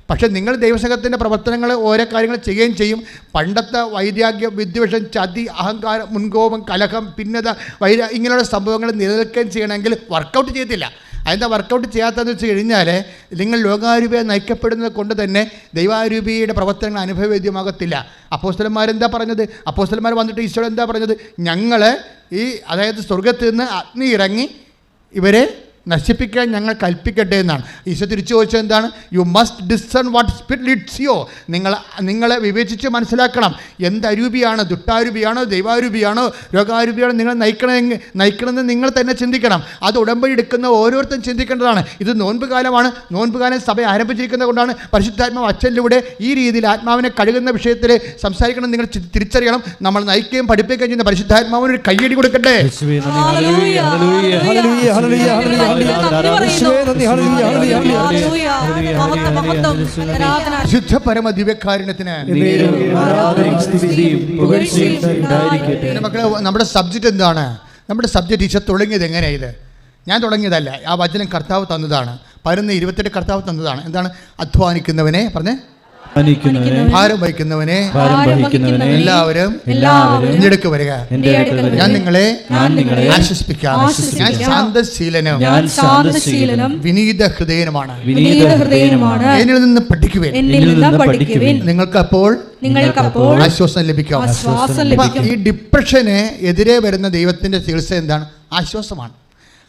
പക്ഷേ നിങ്ങൾ ദൈവസ്നേഹത്തിൻ്റെ പ്രവർത്തനങ്ങൾ ഓരോ കാര്യങ്ങൾ ചെയ്യുകയും ചെയ്യും. പണ്ടത്തെ വൈരാഗ്യം, വിദ്വേഷം, ചതി, അഹങ്കാരം, മുൻകോപം, കലഹം, ഭിന്നത, ഇങ്ങനെയുള്ള സംഭവങ്ങൾ നിലനിൽക്കുകയും ചെയ്യണമെങ്കിൽ വർക്കൗട്ട് ചെയ്യത്തില്ല. അതിൻ്റെ വർക്കൗട്ട് ചെയ്യാത്തതെന്ന് വെച്ച് കഴിഞ്ഞാൽ നിങ്ങൾ ലോകാരൂപിയെ നയിക്കപ്പെടുന്നത് കൊണ്ട് തന്നെ ദൈവാരൂപിയുടെ പ്രവർത്തനങ്ങൾ അനുഭവവേദ്യമാകത്തില്ല. അപ്പോസ്തലന്മാരെന്താ പറഞ്ഞത്? അപ്പോസ്തലന്മാർ വന്നിട്ട് ഈശോയോട് എന്താ പറഞ്ഞത്? ഞങ്ങൾ അതായത് സ്വർഗത്തിൽ നിന്ന് അഗ്നി ഇറങ്ങി ഇവരെ നശിപ്പിക്കാൻ ഞങ്ങൾ കൽപ്പിക്കട്ടെ എന്നാണ്. ഈശോ തിരിച്ചു ചോദിച്ചത് എന്താണ്? You must discern what spirit Leeds U. നിങ്ങളെ വിവേചിച്ച് മനസ്സിലാക്കണം. എന്ത് അരൂപിയാണ്, ദുഷ്ടാരൂപിയാണോ, ദൈവാരൂപിയാണോ, രോഗാരൂപിയാണോ നിങ്ങൾ നയിക്കണമെന്ന് നിങ്ങൾ തന്നെ ചിന്തിക്കണം. അത് ഉടമ്പടി എടുക്കുന്ന ഓരോരുത്തരും ചിന്തിക്കേണ്ടതാണ്. ഇത് നോൻപ് കാലമാണ്. നോൻപ് കാലം സഭ ആരംഭിച്ചിരിക്കുന്നത് കൊണ്ടാണ് പരിശുദ്ധാത്മാവ് അച്ഛനിലൂടെ ഈ രീതിയിൽ ആത്മാവിനെ കഴുകുന്ന വിഷയത്തിൽ സംസാരിക്കണം. നിങ്ങൾ തിരിച്ചറിയണം. നമ്മൾ നയിക്കുകയും പഠിപ്പിക്കുകയും ചെയ്യുന്ന പരിശുദ്ധാത്മാവിന് ഒരു കയ്യടി കൊടുക്കട്ടെ. ശുദ്ധ പരമ ദിവ്യകാരുണ്യത്തിന് മക്കളെ, നമ്മുടെ സബ്ജക്റ്റ് എന്താണ്? നമ്മുടെ സബ്ജക്റ്റ് ഈശോ തുടങ്ങിയത് എങ്ങനെയാണ്? ഇത് ഞാൻ തുടങ്ങിയതല്ല, ആ വചനം കർത്താവ് തന്നതാണ്. 11:28 കർത്താവ് തന്നതാണ്. എന്താണ്? അധ്വാനിക്കുന്നവനെ പറഞ്ഞേ, ഭാരം വഹിക്കുന്നവനെ എല്ലാവരും എന്നെടുക്ക് വരിക, ഞാൻ നിങ്ങളെ ആശ്വസിപ്പിക്കാം. ഞാൻ ശാന്തശീലനും വിനീത ഹൃദയനുമാണ്. എന്നിൽ നിന്ന് പഠിക്കുവേൻ, നിങ്ങൾക്കപ്പോൾ ആശ്വാസം ലഭിക്കാം. ഈ ഡിപ്രഷന് എതിരെ വരുന്ന ദൈവത്തിന്റെ ചികിത്സ എന്താണ്? ആശ്വാസമാണ്.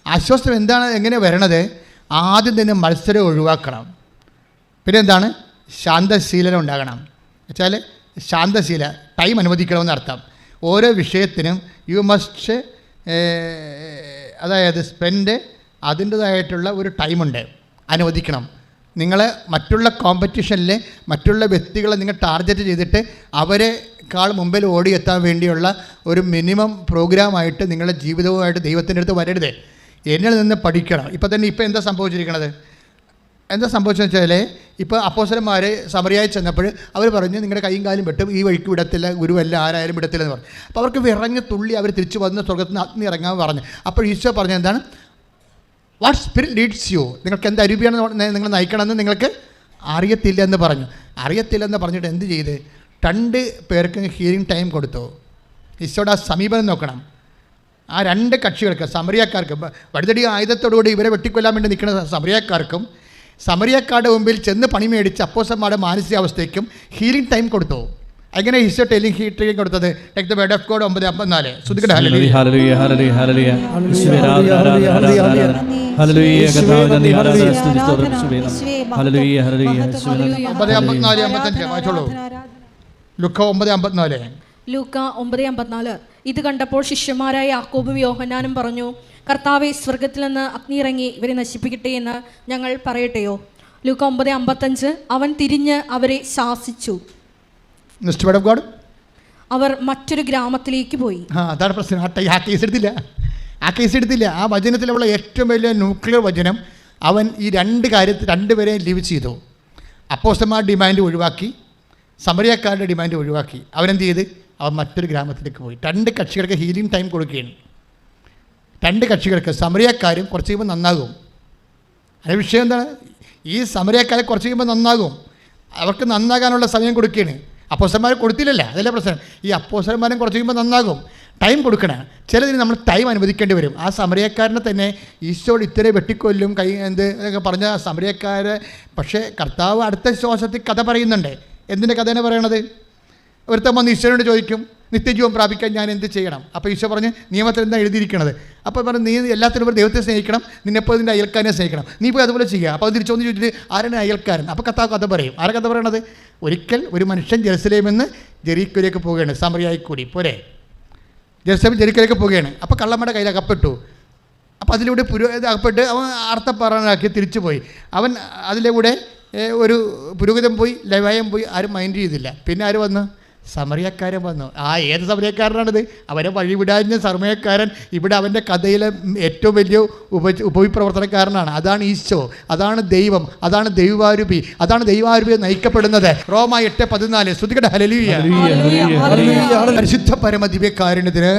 ആശ്വാസം എന്താണ്? എങ്ങനെ വരണത്? ആദ്യം തന്നെ മത്സരം ഒഴിവാക്കണം. പിന്നെ എന്താണ്? ശാന്തശീലനം ഉണ്ടാകണം. വെച്ചാൽ ശാന്തശീല ടൈം അനുവദിക്കണമെന്ന് അർത്ഥം. ഓരോ വിഷയത്തിനും യു മസ്റ്റ് അതായത് സ്പെൻഡ് അതിൻ്റേതായിട്ടുള്ള ഒരു ടൈമുണ്ട്, അനുവദിക്കണം. നിങ്ങൾ മറ്റുള്ള കോമ്പറ്റീഷനിൽ മറ്റുള്ള വ്യക്തികളെ നിങ്ങൾ ടാർഗറ്റ് ചെയ്തിട്ട് അവരെക്കാൾ മുമ്പിൽ ഓടിയെത്താൻ വേണ്ടിയുള്ള ഒരു മിനിമം പ്രോഗ്രാമായിട്ട് നിങ്ങളുടെ ജീവിതവുമായിട്ട് ദൈവത്തിൻ്റെ അടുത്ത് വരരുത്. എന്നിൽ നിന്ന് പഠിക്കണം. ഇപ്പോൾ എന്താ സംഭവിച്ചിരിക്കണത്? എന്താ സംഭവിച്ചതെന്ന് വെച്ചാൽ, ഇപ്പോൾ അപ്പോസ്തലന്മാർ സമറിയായി ചെന്നപ്പോൾ അവർ പറഞ്ഞു നിങ്ങളുടെ കൈയും കാലും വെട്ടും, ഈ വഴിക്ക് വിടത്തില്ല, ഗുരുവല്ല ആരായാലും വിടത്തില്ലെന്ന് പറഞ്ഞു. അപ്പോൾ അവർക്ക് വിറങ്ങി തുള്ളി അവർ തിരിച്ചു വന്ന് സ്വർഗത്തിൽ നിന്ന് അഗ്നി ഇറങ്ങാൻ പറഞ്ഞു. അപ്പോൾ ഈശോ പറഞ്ഞത് എന്താണ്? What spirit Leeds U. നിങ്ങൾക്ക് എന്ത് അരൂപിയാണ് നിങ്ങൾ നയിക്കണമെന്ന് നിങ്ങൾക്ക് അറിയത്തില്ല എന്ന് പറഞ്ഞു. അറിയത്തില്ലെന്ന് പറഞ്ഞിട്ട് എന്ത് ചെയ്ത്? 2 പേർക്ക് ഹീലിംഗ് ടൈം കൊടുത്തു. ഈശോയുടെ ആ സമീപനം നോക്കണം. ആ 2 കക്ഷികൾക്ക്, സമറിയക്കാർക്ക്, വഴുതടി ആയുധത്തോടുകൂടി ഇവരെ വെട്ടിക്കൊല്ലാൻ വേണ്ടി നിൽക്കുന്ന സമറിയക്കാർക്കും സമറിയക്കാരുടെ മുമ്പിൽ ചെന്ന് പണി മേടിച്ച് അപ്പോസ്തലന്മാരുടെ മാനസികാവസ്ഥയ്ക്കും ഹീലിംഗ് ടൈം കൊടുത്തു. എങ്ങനെ ഈശോ ഹീലിംഗ് കൊടുത്തത്? Take the word of God 9:54. ശ്രുതികട ഹല്ലേലൂയ ഹല്ലേലൂയ ഹല്ലേലൂയ ഹല്ലേലൂയ ഹല്ലേലൂയ ഹല്ലേലൂയ ഹല്ലേലൂയ 9:54-55 വായിച്ചോളൂ. ലൂക്ക 9:54. ലൂക്ക 9:54. ഇത് കണ്ടപ്പോൾ ശിഷ്യന്മാരായ യാക്കോബും യോഹന്നാനും പറഞ്ഞു, കർത്താവെ, സ്വർഗത്തിൽ നിന്ന് അഗ്നി ഇറങ്ങി ഇവരെ നശിപ്പിക്കട്ടെ എന്ന് ഞങ്ങൾ പറയട്ടെയോ? ലൂക്ക 9:55. അവൻ തിരിഞ്ഞ് അവരെ ശാസിച്ചു. അവർ മറ്റൊരു ഗ്രാമത്തിലേക്ക് പോയി. അതാണ് പ്രശ്നം. ആ കേസ് എടുത്തില്ല. ആ വചനത്തിലുള്ള ഏറ്റവും വലിയ ന്യൂക്ലിയർ വചനം, അവൻ ഈ 2 കാര്യത്തിൽ 2 പേരെ ലീവ് ചെയ്തു. അപ്പോസ്തലന്മാരുടെ ഡിമാൻഡ് ഒഴിവാക്കി, സമറിയക്കാരുടെ ഡിമാൻഡ് ഒഴിവാക്കി. അവനെന്ത് ചെയ്ത്? അവൻ മറ്റൊരു ഗ്രാമത്തിലേക്ക് പോയി. 2 കക്ഷികൾക്ക് ഹീലിംഗ് ടൈം കൊടുക്കുകയാണ്. 2 കക്ഷികൾക്ക്, സമറിയക്കാരും കുറച്ച് കഴിയുമ്പോൾ നന്നാകും. അതിന് വിഷയം എന്താണ്? ഈ സമറിയക്കാരെ കുറച്ച് കഴിയുമ്പോൾ നന്നാകും. അവർക്ക് നന്നാകാനുള്ള സമയം കൊടുക്കുകയാണ്. അപ്പോസ്തലന്മാർ കൊടുത്തില്ലല്ലോ, അതല്ലേ പ്രശ്നം. ഈ അപ്പോസ്തലന്മാരും കുറച്ച് കഴിയുമ്പോൾ നന്നാകും. ടൈം കൊടുക്കണം. ചിലതിന് നമ്മൾ ടൈം അനുവദിക്കേണ്ടി വരും. ആ സമറിയക്കാരനെ തന്നെ ഈശോട് ഇത്രയും വെട്ടിക്കൊല്ലും എന്നൊക്കെ പറഞ്ഞ സമറിയക്കാരെ, പക്ഷേ കർത്താവ് അടുത്ത ശ്വാസത്തിൽ കഥ പറയുന്നുണ്ട്. എന്തിൻ്റെ കഥയാണ് പറയണത്? ഒരുത്തം വന്ന് ഈശോയോട് ചോദിക്കും, നിത്യജീവൻ പ്രാപിക്കാൻ ഞാൻ എന്ത് ചെയ്യണം? അപ്പോൾ ഈശോ പറഞ്ഞ് നിയമത്തിൽ എന്താ എഴുതിയിരിക്കണത്? അപ്പോൾ പറഞ്ഞു, നീ എല്ലാത്തിനും ഒരു ദൈവത്തെ സ്നേഹിക്കണം, നിന്നെപ്പോൾ ഇതിൻ്റെ അയൽക്കാരനെ സ്നേഹിക്കണം, നീ പോയി അതുപോലെ ചെയ്യുക. അപ്പോൾ അത് തിരിച്ചൊന്ന് ചോദിച്ചിട്ട് ആരാണ് അയൽക്കാരൻ? അപ്പോൾ കർത്താവ് കഥ പറയും. ആരാ കഥ പറയണത്? ഒരിക്കൽ ഒരു മനുഷ്യൻ ജെറുസലേമിൽ നിന്ന് ജെറീക്കോയിലേക്ക് പോവുകയാണ്, സമറിയായി കൂടി പോരെ. ജെറുസലേം ജെറീക്കോയിലേക്ക് പോവുകയാണ്. അപ്പോൾ കള്ളന്മാരുടെ കയ്യിൽ അകപ്പെട്ടു. അപ്പോൾ അതിലൂടെ അകപ്പെട്ട് അവൻ അർത്ഥപ്പറനാക്കി തിരിച്ചു പോയി. അവൻ അതിലൂടെ ഒരു പുരോഹിതൻ പോയി, ലേവായം പോയി, ആരും മൈൻഡ് ചെയ്തില്ല. പിന്നെ ആര് വന്നു? സമറിയക്കാരൻ വന്നു. ഏത് സമറിയക്കാരനാണിത്? അവരെ വഴിവിടാഞ്ഞ സമറിയക്കാരൻ ഇവിടെ അവൻ്റെ കഥയിലെ ഏറ്റവും വലിയ ഉപവിപ്രവർത്തനക്കാരനാണ്. അതാണ് ഈശോ, അതാണ് ദൈവം, അതാണ് ദൈവാരൂപി, അതാണ് ദൈവാരൂപി നയിക്കപ്പെടുന്നത്. റോമ 8:14. ശ്രുതികട ഹല്ലേലൂയ. പരിശുദ്ധ പരമ ദിവ്യകാരുണ്യത്തിന്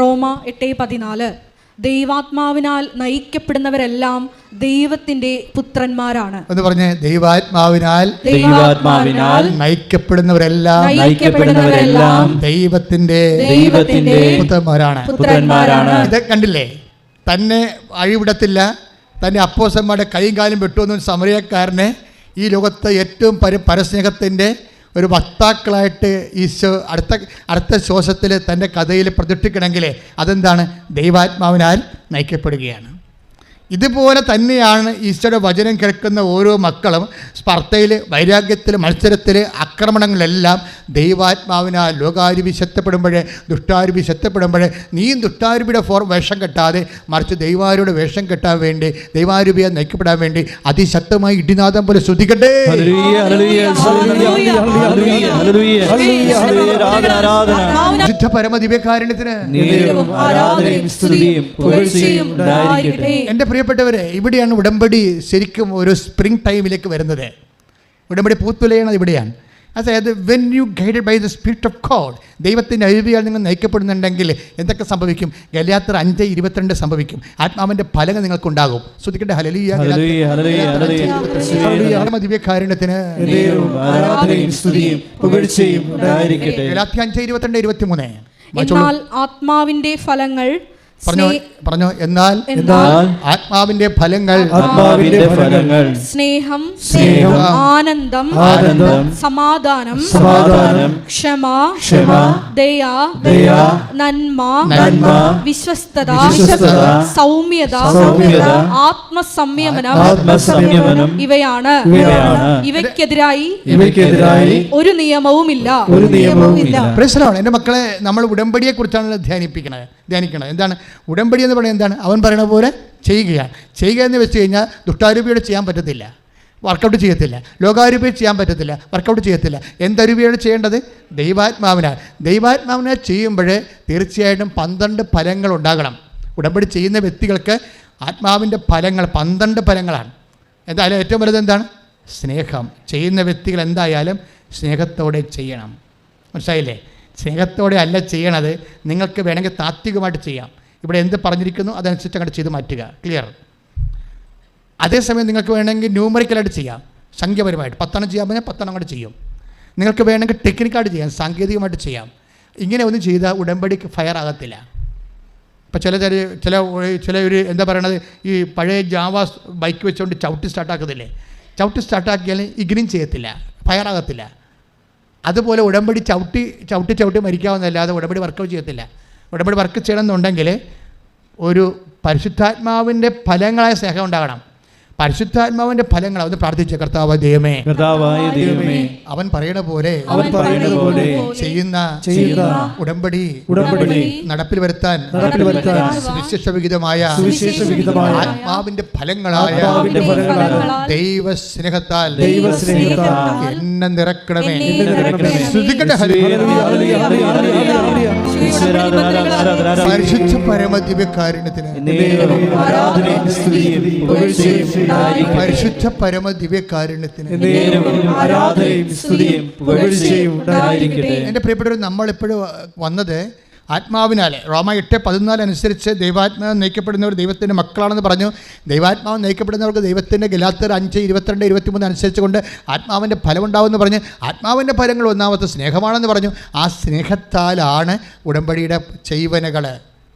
റോമ 8:14. ദൈവാത്മാവിനാൽ നയിക്കപ്പെടുന്നവരെല്ലാം ദൈവത്തിന്റെ പുത്രന്മാരാണ് എന്ന് പറഞ്ഞേ. ദൈവാത്മാവിനാൽ നയിക്കപ്പെടുന്നവരെല്ലാം ദൈവത്തിന്റെ പുത്രന്മാരാണ്. ഇത് കണ്ടില്ലേ? തന്നെ അഴിവിടത്തില്ല, തന്നെ അപ്പോസ്തലന്മാരുടെ കൈയും കാലും വെട്ടുവെന്ന സമറിയക്കാരനെ ഈ ലോകത്തെ ഏറ്റവും പരസ്നേഹത്തിൻ്റെ ഒരു വക്താക്കളായിട്ട് ഈശോ അടുത്ത ശ്വാസത്തിൽ തൻ്റെ കഥയിൽ പ്രതിഷ്ഠിക്കണമെങ്കിൽ അതെന്താണ്? ദൈവാത്മാവിനാൽ നയിക്കപ്പെടുകയാണ്. ഇതുപോലെ തന്നെയാണ് ഈശോയുടെ വചനം കേൾക്കുന്ന ഓരോ മക്കളും സ്പർദ്ധയിൽ, വൈരാഗ്യത്തിൽ, മത്സരത്തിൽ, ആക്രമണങ്ങളെല്ലാം ദൈവാത്മാവിനാൽ ലോകാരൂപി ശക്തപ്പെടുമ്പോഴേ, ദുഷ്ടാരൂപി ശക്തപ്പെടുമ്പോഴേ നീയും ദുഷ്ടാരൂപിയുടെ വേഷം കെട്ടാതെ മറിച്ച് ദൈവാരൂപിയുടെ വേഷം കെട്ടാൻ വേണ്ടി, ദൈവാരൂപിയെ നയിക്കപ്പെടാൻ വേണ്ടി അതിശക്തമായി ഇടിനാദം പോലെ ശ്രുതിക്കട്ടെ. ശുദ്ധ പരമദിവ്യകാരുണ്യത്തിന് എൻ്റെ പ്രിയപ്പെട്ടവരെ, ഇവിടെയാണ് ഉടമ്പടി ശരിക്കും ഒരു സ്പ്രിംഗ് ടൈമിലേക്ക് വരുന്നത്. ഉടമ്പടി പൂത്തുലയണത് ഇവിടെയാണ്. അതായത് when you guided by the spirit of God, ദൈവത്തിൻ്റെ അരുവിയാൽ നിങ്ങൾ നയിക്കപ്പെടുന്നുണ്ടെങ്കിൽ എന്തൊക്കെ സംഭവിക്കും? ഗലാത്യർ 5:22 സംഭവിക്കും. ആത്മാവിൻ്റെ ഫലങ്ങൾ നിങ്ങൾക്കുണ്ടാകും. ശ്രദ്ധിക്കട്ടെ. ഹല്ലേലൂയ. ദിവ്യകാരുണ്യത്തിന് ഗലാത്യർ 5:22-23. എന്നാൽ ആത്മാവിന്റെ ഫലങ്ങൾ പറഞ്ഞോ. എന്നാൽ ആത്മാവിന്റെ ഫലങ്ങൾ സ്നേഹം, ആനന്ദം, സമാധാനം, ക്ഷമ, ദയ, നന്മ, വിശ്വസ്തത, സൗമ്യത, ആത്മസംയമനം ഇവയാണ്. ഇവയ്ക്കെതിരായി ഒരു നിയമവുമില്ല. എൻ്റെ മക്കളെ, നമ്മൾ ഉടമ്പടിയെ കുറിച്ചാണ് ധ്യാനിക്കണം. എന്താണ് ഉടമ്പടി എന്ന് പറയുന്നത്? എന്താണ്? അവൻ പറയുന്ന പോലെ ചെയ്യുക എന്ന് വെച്ച് കഴിഞ്ഞാൽ ദുഷ്ടാരൂപിയോട് ചെയ്യാൻ പറ്റത്തില്ല, വർക്കൗട്ട് ചെയ്യത്തില്ല. ലോകാരൂപിയോട് ചെയ്യാൻ പറ്റത്തില്ല, വർക്കൗട്ട് ചെയ്യത്തില്ല. എന്തരൂപിയോട് ചെയ്യേണ്ടത്? ദൈവാത്മാവിനെ ചെയ്യുമ്പോഴേ തീർച്ചയായിട്ടും 12 ഫലങ്ങൾ ഉണ്ടാകണം. ഉടമ്പടി ചെയ്യുന്ന വ്യക്തികൾക്ക് ആത്മാവിൻ്റെ ഫലങ്ങൾ 12 ഫലങ്ങളാണ്. എന്തായാലും ഏറ്റവും വലുത് എന്താണ്? സ്നേഹം. ചെയ്യുന്ന വ്യക്തികൾ എന്തായാലും സ്നേഹത്തോടെ ചെയ്യണം. മനസ്സിലായില്ലേ? സ്നേഹത്തോടെ അല്ല ചെയ്യണത്. നിങ്ങൾക്ക് വേണമെങ്കിൽ താത്വികമായിട്ട് ചെയ്യാം. ഇവിടെ എന്ത് പറഞ്ഞിരിക്കുന്നു അതനുസരിച്ച് അങ്ങോട്ട് ചെയ്ത് മാറ്റുക. ക്ലിയർ? അതേസമയം നിങ്ങൾക്ക് വേണമെങ്കിൽ ന്യൂമറിക്കലായിട്ട് ചെയ്യാം, സംഖ്യാപരമായിട്ട് 10 ചെയ്യാൻ പറഞ്ഞാൽ 10 അങ്ങോട്ട് ചെയ്യും. നിങ്ങൾക്ക് വേണമെങ്കിൽ ടെക്നിക്കായിട്ട് ചെയ്യാം, സാങ്കേതികമായിട്ട് ചെയ്യാം. ഇങ്ങനെ ഒന്നും ചെയ്താൽ ഉടമ്പടിക്ക് ഫയർ ആകത്തില്ല. ഇപ്പോൾ ചില ഒരു എന്താ പറയണത്, ഈ പഴയ ജാവ ബൈക്ക് വെച്ചുകൊണ്ട് ചവിട്ടി സ്റ്റാർട്ടാക്കുന്നില്ലേ? ചവിട്ടി സ്റ്റാർട്ടാക്കിയാൽ ഇഗ്നിയും ചെയ്യത്തില്ല, ഫയർ ആകത്തില്ല. അതുപോലെ ഉടമ്പടി ചവിട്ടി മരിക്കാവുന്നതല്ലാതെ ഉടമ്പടി വർക്ക് ചെയ്യത്തില്ല. ഉടമ്പടി വർക്ക് ചെയ്യണമെന്നുണ്ടെങ്കിൽ ഒരു പരിശുദ്ധാത്മാവിൻ്റെ ഫലങ്ങളായ സ്നേഹം ഉണ്ടാകണം. പരിശുദ്ധാത്മാവിൻ്റെ ഫലങ്ങൾ ഒന്ന് പ്രാർത്ഥിച്ച കർത്താവായ ദൈവമേ, അവൻ പറയണ പോലെ ചെയ്യുന്ന ഉടമ്പടി നടപ്പിൽ വരുത്താൻ സുവിശേഷവിഹിതമായ ആത്മാവിന്റെ ഫലങ്ങളായ ദൈവസ്നേഹത്താൽ എന്നെ നിറക്കണമേ. ശ്രദ്ധിക്കട്ടെ. പരിശുദ്ധ പരമദിവ്യകാരുണ്യത്തിന് പരിശുദ്ധ പരമദിവ്യകാരുണ്യത്തിന് എൻ്റെ പ്രിയപ്പെട്ടവർ, നമ്മളെപ്പോഴും വന്നത് ആത്മാവിനാൽ. റോമ 8:14 അനുസരിച്ച് ദൈവാത്മാവ് നയിക്കപ്പെടുന്നവർ ദൈവത്തിൻ്റെ മക്കളാണെന്ന് പറഞ്ഞു. ദൈവാത്മാവ് നയിക്കപ്പെടുന്നവർക്ക് ദൈവത്തിൻ്റെ ഗലാത്യർ 5:22-23 അനുസരിച്ച് കൊണ്ട് ആത്മാവിൻ്റെ ഫലമുണ്ടാവുമെന്ന് പറഞ്ഞു. ആത്മാവിൻ്റെ ഫലങ്ങൾ ഒന്നാമത്തെ സ്നേഹമാണെന്ന് പറഞ്ഞു. ആ സ്നേഹത്താലാണ് ഉടമ്പടിയുടെ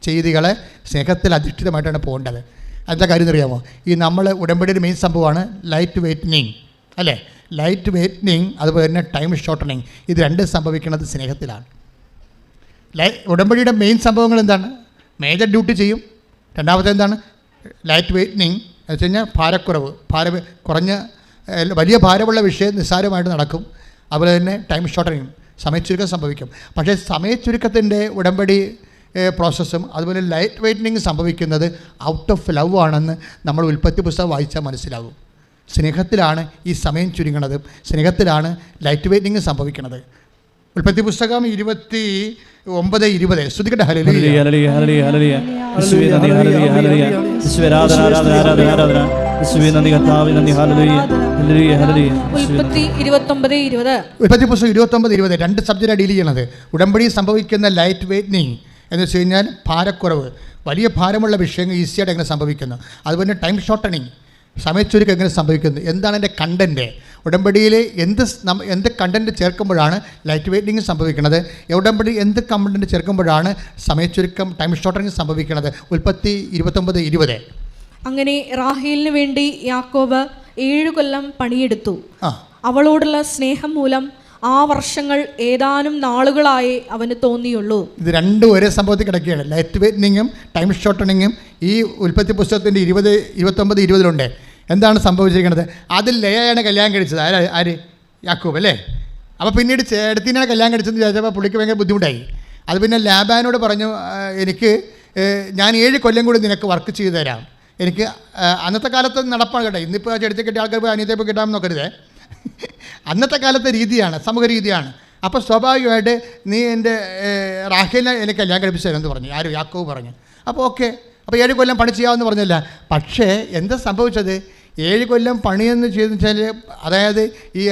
ചെയ്തികൾ സ്നേഹത്തിൽ അധിഷ്ഠിതമായിട്ടാണ് പോകേണ്ടത്. എന്താ കാര്യം എന്നറിയാമോ? ഈ നമ്മൾ ഉടമ്പടിയുടെ മെയിൻ സംഭവമാണ് ലൈറ്റ് വെയ്റ്റനിങ്, അല്ലേ? ലൈറ്റ് വെയ്റ്റനിങ്, അതുപോലെ തന്നെ ടൈം ഷോർട്ടനിങ്. ഇത് രണ്ടും സംഭവിക്കുന്നത് സ്നേഹത്തിലാണ്. ഉടമ്പടിയുടെ മെയിൻ സംഭവങ്ങൾ എന്താണ്? മേജർ ഡ്യൂട്ടി ചെയ്യും. രണ്ടാമത്തെ എന്താണ്? ലൈറ്റ് വെയ്റ്റനിങ് എന്ന് വെച്ച് കഴിഞ്ഞാൽ ഭാരക്കുറവ്, കുറഞ്ഞ വലിയ ഭാരമുള്ള വിഷയം നിസ്സാരമായിട്ട് നടക്കും. അതുപോലെ തന്നെ ടൈം ഷോർട്ടനിങ്, സമയച്ചുരുക്കം സംഭവിക്കും. പക്ഷേ സമയച്ചുരുക്കത്തിൻ്റെ ഉടമ്പടി പ്രോസസ്സും അതുപോലെ ലൈറ്റ് വെയ്റ്റനിങ് സംഭവിക്കുന്നത് ഔട്ട് ഓഫ് ലവ് ആണെന്ന് നമ്മൾ ഉൽപ്പത്തി പുസ്തകം വായിച്ചാൽ മനസ്സിലാകും. സ്നേഹത്തിലാണ് ഈ സമയം ചുരുങ്ങണത്, സ്നേഹത്തിലാണ് ലൈറ്റ് വെയ്റ്റനിങ് സംഭവിക്കുന്നത്. ഉൽപ്പത്തി പുസ്തകം 29:20. ശ്രദ്ധിക്കട്ടെ. ഹല്ലേലൂയ ഹല്ലേലൂയ ഹല്ലേലൂയ ഹല്ലേലൂയ. യേശുവേ നന്ദി, ഹല്ലേലൂയ ഹല്ലേലൂയ. യേശുവേ ആരാധന ആരാധന ആരാധന. യേശുവേ നന്ദി കർത്താവേ നന്ദി. ഹല്ലേലൂയ ഹല്ലേലൂയ ഹല്ലേലൂയ. ഉൽപ്പത്തി 29:20. ഉൽപ്പത്തി പുസ്തകം 29:20. 2 സബ്ജക്റ്റാണ് ഡീൽ ചെയ്യണത്. ഉടമ്പടി സംഭവിക്കുന്ന ലൈറ്റ് വെയ്റ്റനിങ് എന്ന് വെച്ച് കഴിഞ്ഞാൽ ഭാരക്കുറവ്, വലിയ ഭാരമുള്ള വിഷയങ്ങൾ ഈസിയായിട്ട് എങ്ങനെ സംഭവിക്കുന്നു. അതുപോലെ ടൈം ഷോർട്ടനിങ്, സമയച്ചുരുക്കം എങ്ങനെ സംഭവിക്കുന്നു. എന്താണ് എൻ്റെ കണ്ടൻറ്റ്? ഉടമ്പടിയിൽ എന്ത് കണ്ടൻറ്റ് ചേർക്കുമ്പോഴാണ് ലൈറ്റ് വെയ്റ്റിംഗ് സംഭവിക്കുന്നത്? ഉടമ്പടി എന്ത് കണ്ടൻറ്റ് ചേർക്കുമ്പോഴാണ് സമയച്ചുരുക്കം, ടൈം ഷോർട്ടനിങ് സംഭവിക്കുന്നത്? ഉൽപ്പത്തി 29:20. അങ്ങനെ റാഹേലിന് വേണ്ടി യാക്കോബ് 7 കൊല്ലം പണിയെടുത്തു. അവളോടുള്ള സ്നേഹം മൂലം ആ വർഷങ്ങൾ ഏതാനും നാളുകളായി അവന് തോന്നിയുള്ളൂ. ഇത് രണ്ടും ഒരേ സംഭവത്തിൽ കിടക്കുകയാണ്. ലൈറ്റ് വെയിറ്റനിങ്ങും ടൈം ഷോർട്ടണിങ്ങും ഈ ഉൽപ്പത്തി പുസ്തകത്തിൻ്റെ 20, 29, 20 എന്താണ് സംഭവിച്ചിരിക്കുന്നത്? അതിൽ ലയയാണ് കല്യാണം കഴിച്ചത്. ആര്? യാക്കൂബ് അല്ലേ? അപ്പോൾ പിന്നീട് ചേട്ടത്തിനാണ് കല്യാണം കഴിച്ചതെന്ന് ചോദിച്ചപ്പോൾ പുള്ളിക്ക് ഭയങ്കര ബുദ്ധിമുട്ടായി. അത് പിന്നെ ലാബാനോട് പറഞ്ഞു, എനിക്ക് ഞാൻ 7 കൊല്ലം കൂടി നിനക്ക് വർക്ക് ചെയ്തു തരാം. എനിക്ക് അന്നത്തെ കാലത്ത് നടപ്പാണ് കേട്ടോ. ഇന്നിപ്പോൾ ചെടുത്ത് കിട്ടിയ ആൾക്കാർ പോയി അനിയത്തെ പോയി കിട്ടാമെന്ന് നോക്കരുതേ. അന്നത്തെ കാലത്തെ രീതിയാണ്, സമൂഹ രീതിയാണ്. അപ്പോൾ സ്വാഭാവികമായിട്ട് നീ എൻ്റെ റാഹേലിനെ എനിക്ക് കല്യാണം കഴിപ്പിച്ചു തരുമെന്ന് പറഞ്ഞു. ആരും? യാക്കോബ് പറഞ്ഞു. അപ്പോൾ ഓക്കെ, അപ്പോൾ 7 കൊല്ലം പണി ചെയ്യാമെന്ന് പറഞ്ഞില്ല. പക്ഷേ എന്താ സംഭവിച്ചത്? 7 കൊല്ലം പണിയെന്ന് ചെയ്തെന്ന് വെച്ചാൽ, അതായത് ഈ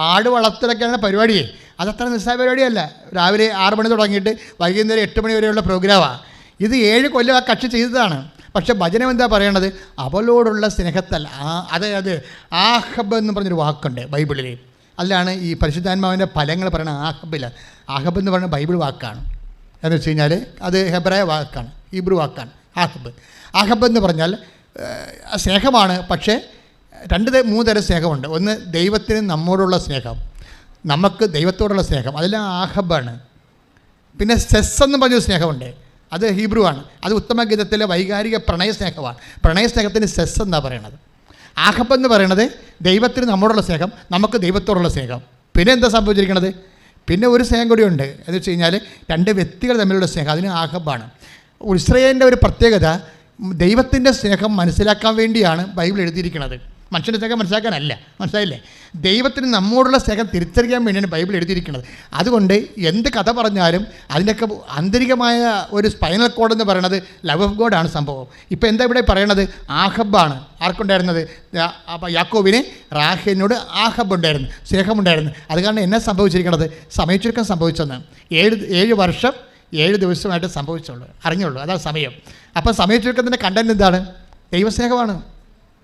ആട് വളർത്തലൊക്കെയാണ് പരിപാടിയെ. അതത്ര നിസ്സാര പരിപാടിയല്ല. രാവിലെ 6 മണി തുടങ്ങിയിട്ട് വൈകുന്നേരം 8 മണി വരെയുള്ള പ്രോഗ്രാമാണ്. ഇത് 7 കൊല്ലം ആ കക്ഷി ചെയ്തതാണ്. പക്ഷെ ഭജനം എന്താ പറയണത്? അവളോടുള്ള സ്നേഹത്താൽ. അതായത് ആഹബ് എന്ന് പറഞ്ഞൊരു വാക്കുണ്ട് ബൈബിളിൽ. അതിലാണ് ഈ പരിശുദ്ധാത്മാവിൻ്റെ ഫലങ്ങൾ പറയുന്നത്. ആഹബ് എന്ന് പറയുന്ന ബൈബിൾ വാക്കാണ്. എന്ന് വെച്ച് കഴിഞ്ഞാൽ അത് ഹെബ്രായ വാക്കാണ്, ഹീബ്രു വാക്കാണ് ആഹബ് എന്ന് പറഞ്ഞാൽ സ്നേഹമാണ്. പക്ഷേ 2-3 തരം സ്നേഹമുണ്ട്. ഒന്ന് ദൈവത്തിന് നമ്മോടുള്ള സ്നേഹം, നമുക്ക് ദൈവത്തോടുള്ള സ്നേഹം, അതെല്ലാം ആഹബാണ്. പിന്നെ സെസ് എന്ന് പറഞ്ഞൊരു സ്നേഹമുണ്ട്, അത് ഹീബ്രു ആണ്. അത് ഉത്തമഗീതത്തിലെ വൈകാരിക പ്രണയസ്നേഹമാണ്. പ്രണയസ്നേഹത്തിന് സെസ് എന്നാണ് പറയണത്. ആഹബ് എന്ന് പറയണത് ദൈവത്തിന് നമ്മോടുള്ള സ്നേഹം, നമുക്ക് ദൈവത്തോടുള്ള സ്നേഹം. പിന്നെ എന്താ സംഭവിച്ചിരിക്കുന്നത്? പിന്നെ ഒരു സ്നേഹം കൂടിയുണ്ട്. എന്ന് വെച്ച് കഴിഞ്ഞാൽ 2 വ്യക്തികൾ തമ്മിലുള്ള സ്നേഹം, അതിന് ആഹബാണ്. ഇസ്രായേലിൻ്റെ ഒരു പ്രത്യേകത, ദൈവത്തിൻ്റെ സ്നേഹം മനസ്സിലാക്കാൻ വേണ്ടിയാണ് ബൈബിൾ എഴുതിയിരിക്കുന്നത്. മനുഷ്യൻ്റെ സ്നേഹം മനസ്സിലാക്കാനല്ല. മനസ്സിലായില്ലേ? ദൈവത്തിന് നമ്മോടുള്ള സ്നേഹം തിരിച്ചറിയാൻ വേണ്ടിയാണ് ബൈബിൾ എഴുതിയിരിക്കുന്നത്. അതുകൊണ്ട് എന്ത് കഥ പറഞ്ഞാലും അതിൻ്റെയൊക്കെ ആന്തരികമായ ഒരു സ്പൈനൽ കോഡ് എന്ന് പറയുന്നത് ലവ് ഓഫ് ഗോഡാണ് സംഭവം. ഇപ്പോൾ എന്താ ഇവിടെ പറയണത്? ആഹബാണ്. ആർക്കുണ്ടായിരുന്നത്? അപ്പോൾ യാക്കോബിന് റാഹേലിനോട് ആഹബ് ഉണ്ടായിരുന്നു, സ്നേഹമുണ്ടായിരുന്നു. അത് കാരണം എന്നാ സംഭവിച്ചിരിക്കുന്നത്? സമയച്ചുരുക്കം സംഭവിച്ചെന്ന്. 7 വർഷം 7 ദിവസമായിട്ട് അറിഞ്ഞുള്ളൂ. അതാണ് സമയം. അപ്പോൾ സമയച്ചുരുക്കത്തിൻ്റെ കണ്ടന്റ് എന്താണ്? ദൈവസ്നേഹമാണ്.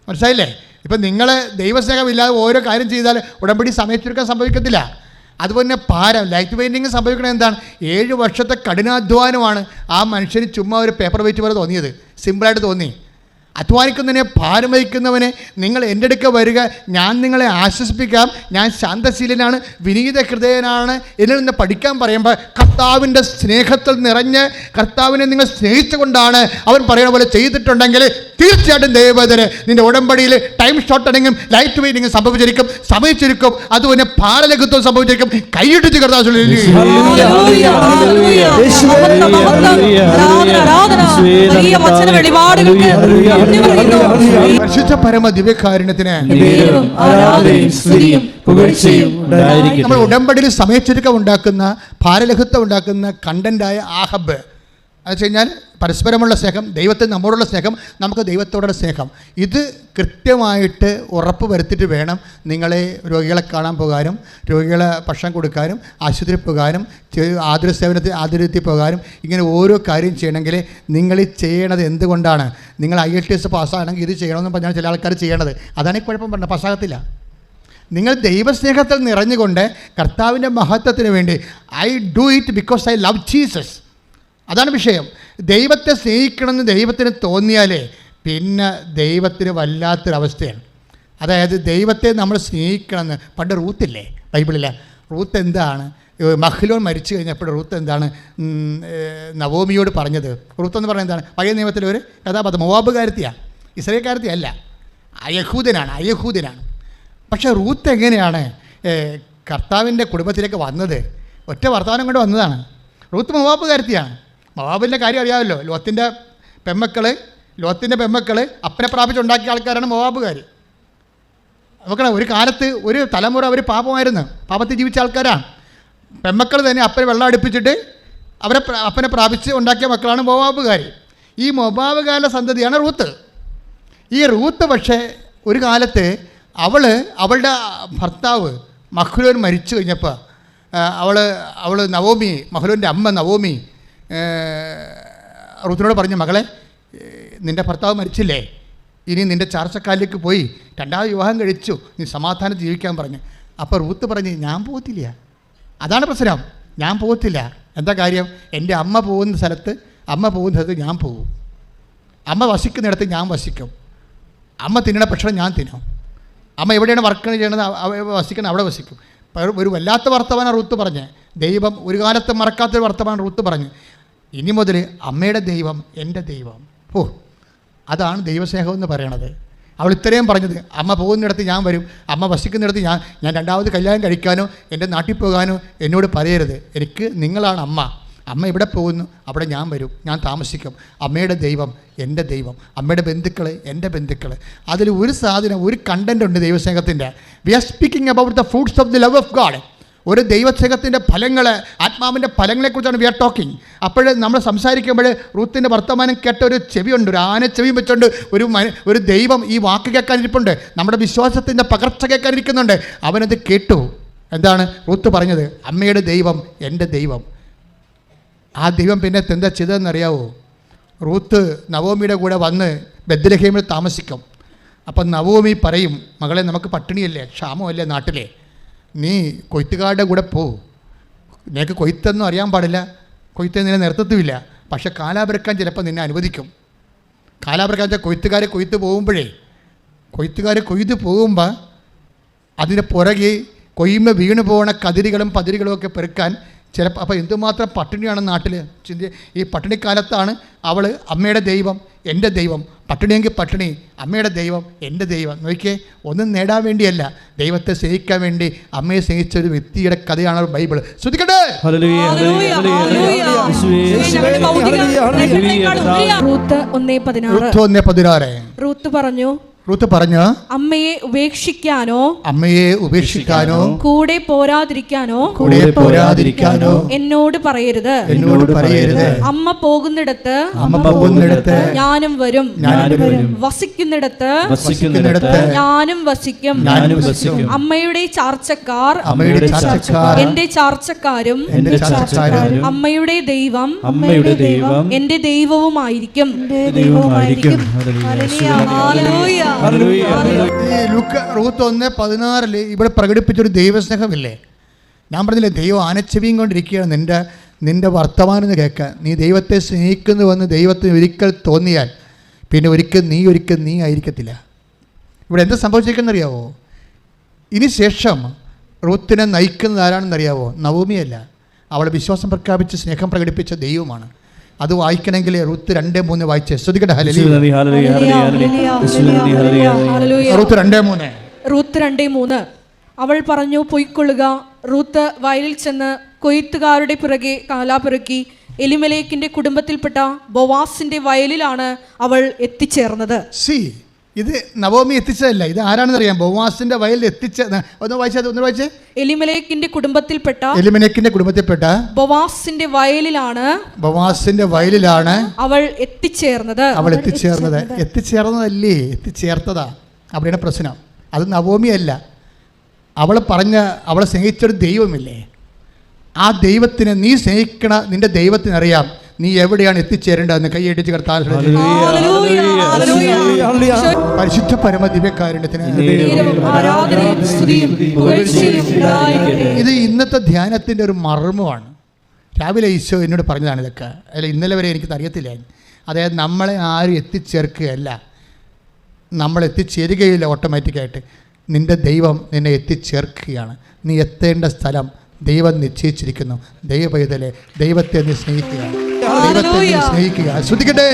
മനസ്സിലായില്ലേ? ഇപ്പം നിങ്ങൾ ദൈവസ്നേഹമില്ലാതെ ഓരോ കാര്യം ചെയ്താൽ ഉടമ്പടി സമയച്ചുരുക്കം സംഭവിക്കത്തില്ല. അതുപോലെ ഭാരം, ലൈറ്റ് പെയിൻറ്റിങ് സംഭവിക്കണത് എന്താണ്? 7 വർഷത്തെ കഠിനാധ്വാനമാണ് ആ മനുഷ്യന് ചുമ്മാ ഒരു പേപ്പർ വെയിറ്റ് പോലെ തോന്നിയത്. സിമ്പിളായിട്ട് തോന്നി. അധ്വാനിക്കുന്നതിനെ ഭാരം വഹിക്കുന്നവനെ നിങ്ങൾ എൻ്റെ അടുക്ക വരിക, ഞാൻ നിങ്ങളെ ആശ്വസിപ്പിക്കാം, ഞാൻ ശാന്തശീലനാണ്, വിനീത ഹൃദയനാണ്, എന്നിൽ നിന്ന് പഠിക്കാൻ പറയുമ്പോൾ കർത്താവിൻ്റെ സ്നേഹത്തിൽ നിറഞ്ഞ് കർത്താവിനെ നിങ്ങൾ സ്നേഹിച്ചുകൊണ്ടാണ് അവൻ പറയുന്ന പോലെ ചെയ്തിട്ടുണ്ടെങ്കിൽ തീർച്ചയായിട്ടും ദൈവവേദന നിൻ്റെ ഉടമ്പടിയിൽ ടൈം ഷോർട്ടണിങ്ങും ലൈറ്റ് വെയിറ്റിങ്ങും സംഭവിച്ചിരിക്കും, സമയിച്ചിരിക്കും. അതുപോലെ ഭാരലഘത്വം സംഭവിച്ചിരിക്കും. കൈയിട്ടിച്ച് കർത്താവ് പരിശുദ്ധ പരമ ദിവ്യകാരുണ്യത്തിന് നമ്മൾ ഉടമ്പടിയിൽ സമയച്ചുരുക്കം ഉണ്ടാക്കുന്ന, ഭാരലഘത്വം ഉണ്ടാക്കുന്ന കണ്ടന്റായ ആഹബ് എന്ന് വെച്ച് കഴിഞ്ഞാൽ പരസ്പരമുള്ള സ്നേഹം, ദൈവത്തിന് നമ്മോടുള്ള സ്നേഹം, നമുക്ക് ദൈവത്തോടുള്ള സ്നേഹം. ഇത് കൃത്യമായിട്ട് ഉറപ്പ് വരുത്തിയിട്ട് വേണം നിങ്ങളെ രോഗികളെ കാണാൻ പോകാനും, രോഗികളെ ഭക്ഷണം കൊടുക്കാനും, ആശുപത്രിയിൽ പോകാനും, ആതുര ആതുരത്തിൽ പോകാനും, ഇങ്ങനെ ഓരോ കാര്യം ചെയ്യണമെങ്കിൽ നിങ്ങൾ ഈ ചെയ്യണത് എന്തുകൊണ്ടാണ്? നിങ്ങൾ IELTS പാസ്സാണെങ്കിൽ ഇത് ചെയ്യണമെന്ന് പറഞ്ഞാൽ ചില ആൾക്കാർ ചെയ്യണത്. അതാണ് ഈ കുഴപ്പം പറഞ്ഞത്. പാസ്സാകത്തില്ല. നിങ്ങൾ ദൈവസ്നേഹത്തിൽ നിറഞ്ഞുകൊണ്ട് കർത്താവിൻ്റെ മഹത്വത്തിന് വേണ്ടി I do it because I love Jesus. അതാണ് വിഷയം. ദൈവത്തെ സ്നേഹിക്കണമെന്ന് ദൈവത്തിന് തോന്നിയാലേ പിന്നെ ദൈവത്തിന് വല്ലാത്തൊരവസ്ഥയാണ്. അതായത് ദൈവത്തെ നമ്മൾ സ്നേഹിക്കണമെന്ന് പണ്ട് റൂത്തില്ലേ ബൈബിളിൽ? റൂത്ത് എന്താണ്? മഹ്ലോൻ മരിച്ചു കഴിഞ്ഞപ്പോൾ റൂത്ത് എന്താണ് നവോമിയോട് പറഞ്ഞത്? റൂത്ത് എന്ന് പറയുന്നത് എന്താണ്? പഴയ നിയമത്തിലെ ഒരു കഥാപാത്രം. മോവാബുകാരത്തിയാണ്, ഇസ്രായേൽക്കാരത്തിയല്ല, അയഹൂദനാണ്. പക്ഷേ റൂത്ത് എങ്ങനെയാണ് കർത്താവിൻ്റെ കുടുംബത്തിലേക്ക് വന്നത്? ഒറ്റ വർത്തമാനം കൊണ്ട് വന്നതാണ്. റൂത്ത് മോവാബുകാരത്തിയാണ്. മോവാബിൻ്റെ കാര്യം അറിയാമല്ലോ. ലോത്തിൻ്റെ പെമ്മക്കൾ അപ്പനെ പ്രാപിച്ചുണ്ടാക്കിയ ആൾക്കാരാണ് മോവാബുകാർ. നോക്കണം, ഒരു കാലത്ത് ഒരു തലമുറ അവർ പാപമായിരുന്നു, പാപത്തിൽ ജീവിച്ച ആൾക്കാരാണ്. പെമ്മക്കൾ തന്നെ അപ്പനെ വെള്ളം അടുപ്പിച്ചിട്ട് അപ്പനെ പ്രാപിച്ച് ഉണ്ടാക്കിയ മക്കളാണ് മോവാബുകാർ. ഈ മോവാബുകാരുടെ സന്തതിയാണ് റൂത്ത്. ഈ റൂത്ത് പക്ഷേ ഒരു കാലത്ത് അവളുടെ ഭർത്താവ് മഹ്ലോൻ മരിച്ചു കഴിഞ്ഞപ്പോൾ അവൾ നവോമി, മഹ്ലോൻ്റെ അമ്മ നവോമി റൂത്തിനോട് പറഞ്ഞു, മകളെ നിൻ്റെ ഭർത്താവ് മരിച്ചില്ലേ, ഇനി നിൻ്റെ ചാർച്ചക്കാലിലേക്ക് പോയി 2ാമത് വിവാഹം കഴിച്ചു, നീ സമാധാനം ജീവിക്കാൻ പറഞ്ഞു. അപ്പോൾ റൂത്ത് പറഞ്ഞ്, ഞാൻ പോകത്തില്ല. അതാണ് പ്രശ്നം, ഞാൻ പോകത്തില്ല. എന്താ കാര്യം? എൻ്റെ അമ്മ പോകുന്ന സ്ഥലത്ത് ഞാൻ പോകും, അമ്മ വസിക്കുന്നിടത്ത് ഞാൻ വസിക്കും, അമ്മ തിന്നണ ഭക്ഷണം ഞാൻ തിന്നും, അമ്മ എവിടെയാണ് വർക്ക് ചെയ്യണത് വസിക്കണം അവിടെ വസിക്കും. ഒരു വല്ലാത്ത വർത്തമാനം റൂത്ത് പറഞ്ഞ്, ദൈവം ഒരു കാലത്ത് മറക്കാത്തൊരു വർത്തമാനം റൂത്ത് പറഞ്ഞു. ഇനി മുതൽ അമ്മയുടെ ദൈവം എൻ്റെ ദൈവം. അതാണ് ദൈവസ്നേഹം എന്ന് പറയണത്. അവൾ ഇത്രയും പറഞ്ഞത്, അമ്മ പോകുന്നിടത്ത് ഞാൻ വരും, അമ്മ വസിക്കുന്നിടത്ത് ഞാൻ രണ്ടാമത് കല്യാണം കഴിക്കാനോ എൻ്റെ നാട്ടിൽ പോകാനോ എന്നോട് പറയരുത്. എനിക്ക് നിങ്ങളാണ് അമ്മ. അമ്മ എവിടെ പോകുന്നു അവിടെ ഞാൻ വരും, ഞാൻ താമസിക്കും. അമ്മയുടെ ദൈവം എൻ്റെ ദൈവം, അമ്മയുടെ ബന്ധുക്കൾ എൻ്റെ ബന്ധുക്കൾ. അതിൽ ഒരു സാധനം, ഒരു കണ്ടൻ്റ് ഉണ്ട് ദൈവസ്നേഹത്തിൻ്റെ. We are speaking about the fruits of the love of God. ഒരു ദൈവസ്നേഹത്തിൻ്റെ ഫലങ്ങൾ, ആത്മാവിൻ്റെ ഫലങ്ങളെക്കുറിച്ചാണ് വി ആർ ടോക്കിംഗ്. അപ്പോൾ നമ്മൾ സംസാരിക്കുമ്പോൾ റൂത്തിൻ്റെ വർത്തമാനം കേട്ട ഒരു ചെവിയുണ്ട്, ഒരു ആന ചെവിയും വെച്ചുകൊണ്ട് ഒരു ദൈവം ഈ വാക്ക് കേൾക്കാനിരിപ്പുണ്ട്, നമ്മുടെ വിശ്വാസത്തിൻ്റെ പകർച്ച കേൾക്കാനിരിക്കുന്നുണ്ട്. അവനത് കേട്ടു. എന്താണ് റൂത്ത് പറഞ്ഞത്? അമ്മയുടെ ദൈവം എൻ്റെ ദൈവം. ആ ദൈവം പിന്നെ എന്താ ചെയ്തതെന്നറിയാവോ? റൂത്ത് നവോമിയുടെ കൂടെ വന്ന് ബെത്ലഹേമിൽ താമസിക്കും. അപ്പം നവോമി പറയും, മകളെ നമുക്ക് പട്ടിണിയല്ലേ, ക്ഷാമമല്ലേ നാട്ടിലെ, നീ കൊയ്ത്തുകാരുടെ കൂടെ പോ. നിനക്ക് കൊയ്ത്തൊന്നും അറിയാൻ പാടില്ല, കൊയ്ത്ത് നിന്നെ നിർത്തത്തുമില്ല, പക്ഷെ കാലാപെറുക്കാൻ ചിലപ്പോൾ നിന്നെ അനുവദിക്കും. കാലാപെറുക്കാൻ വെച്ചാൽ കൊയ്ത്തുകാർ കൊയ്ത്ത് പോകുമ്പോൾ അതിൻ്റെ പുറകെ കൊയ്യുമ്പോൾ വീണ് പോകുന്ന കതിരുകളും പതിരുകളും ഒക്കെ പെറുക്കാൻ ചിലപ്പോൾ. അപ്പോൾ എന്തുമാത്രം പട്ടിണിയാണ് നാട്ടിൽ. ഈ പട്ടിണിക്കാലത്താണ് അവൾ അമ്മയുടെ ദൈവം എൻ്റെ ദൈവം, പട്ടിണിയെങ്കിൽ പട്ടിണി, അമ്മയുടെ ദൈവം എൻ്റെ ദൈവം. നോക്കിയേ, ഒന്നും നേടാൻ വേണ്ടിയല്ല, ദൈവത്തെ സ്നേഹിക്കാൻ വേണ്ടി അമ്മയെ സ്നേഹിച്ച ഒരു വ്യക്തിയുടെ കഥയാണ് ബൈബിൾ. ശ്രദ്ധിക്കട്ടെ. റൂത്ത് 1:16. റൂത്ത് പറഞ്ഞു, അമ്മയെ ഉപേക്ഷിക്കാനോ കൂടെ പോരാതിരിക്കാനോ എന്നോട് പറയരുത്. അമ്മ പോകുന്നിടത്ത് ഞാനും വരും, വസിക്കുന്നിടത്ത് ഞാനും വസിക്കും. അമ്മയുടെ ചാർച്ചക്കാർ എന്റെ ചാർച്ചക്കാരും അമ്മയുടെ ദൈവം എന്റെ ദൈവവുമായിരിക്കും. റൂത്ത് 1:16 ഇവിടെ പ്രകടിപ്പിച്ചൊരു ദൈവസ്നേഹമില്ലേ? ഞാൻ പറഞ്ഞില്ലേ, ദൈവം ആനച്ചെവിയും കൊണ്ടിരിക്കുകയാണ് നിന്റെ വർത്തമാനം കേൾക്കാൻ. നീ ദൈവത്തെ സ്നേഹിക്കുന്നുവെന്ന് ദൈവത്തിന് ഒരിക്കൽ തോന്നിയാൽ പിന്നെ ഒരിക്കൽ നീ ആയിരിക്കത്തില്ല. ഇവിടെ എന്താ സംഭവിച്ചിരിക്കുന്നറിയാവോ? ഇനി ശേഷം റൂത്തിനെ നയിക്കുന്നത് ആരാണെന്നറിയാവോ? നവോമിയല്ല, അവളെ വിശ്വാസം പ്രഖ്യാപിച്ച് സ്നേഹം പ്രകടിപ്പിച്ച ദൈവമാണ്. അത് വായിക്കണമെങ്കിൽ റൂത്ത് 2:3 വായിച്ചേ. ശ്രദ്ധിക്കട്ടെ. റൂത്ത് 2:3. അവൾ പറഞ്ഞു, പൊയ്ക്കൊള്ളുക. റൂത്ത് വയലിൽ ചെന്ന് കൊയ്ത്തുകാരുടെ പിറകെ കാലാപിറക്കി. എലിമലേക്കിന്റെ കുടുംബത്തിൽപ്പെട്ട ബോവാസിന്റെ വയലിലാണ് അവൾ എത്തിച്ചേർന്നത്. ഇത് നവോമി എത്തിച്ചതല്ല, ഇത് ആരാണെന്ന് അറിയാം? ബോവാസിന്റെ വയലിൽ ഒന്ന് വായിച്ചേ. എലിമലേക്കിന്റെ കുടുംബത്തിൽപ്പെട്ട ബോവാസിന്റെ വയലിലാണ് അവൾ എത്തിച്ചേർന്നത്. എത്തിച്ചേർത്തതാ അവിടെയാണ് പ്രശ്നം. അത് നവോമിയല്ല. അവളെ സ്നേഹിച്ചൊരു ദൈവമില്ലേ? ആ ദൈവത്തിന്, നീ സ്നേഹിക്കണ നിന്റെ ദൈവത്തിനറിയാം നീ എവിടെയാണ് എത്തിച്ചേരേണ്ടതെന്ന്. കൈയടിച്ച് കർത്താവ് പരിശുദ്ധ പരമ ദിവ്യകാരുണ്യത്തിന്. ഇത് ഇന്നത്തെ ധ്യാനത്തിൻ്റെ ഒരു മർമ്മമാണ്. രാവിലെ ഈശോ എന്നോട് പറഞ്ഞതാണ് ഇതൊക്കെ. അല്ല, ഇന്നലെ വരെ എനിക്കത് അറിയത്തില്ല. അതായത് നമ്മളെ ആരും എത്തിച്ചേർക്കുകയല്ല, നമ്മൾ എത്തിച്ചേരുകയില്ല. ഓട്ടോമാറ്റിക്കായിട്ട് നിൻ്റെ ദൈവം നിന്നെ എത്തിച്ചേർക്കുകയാണ്. നീ എത്തേണ്ട സ്ഥലം ദൈവം നിശ്ചയിച്ചിരിക്കുന്നു. ദൈവപൈതലെ, ദൈവത്തെ നീ സ്നേഹിക്കുക, ദൈവത്തെ നീ സ്നേഹിക്കുക. ശ്രദ്ധിക്കട്ടെ.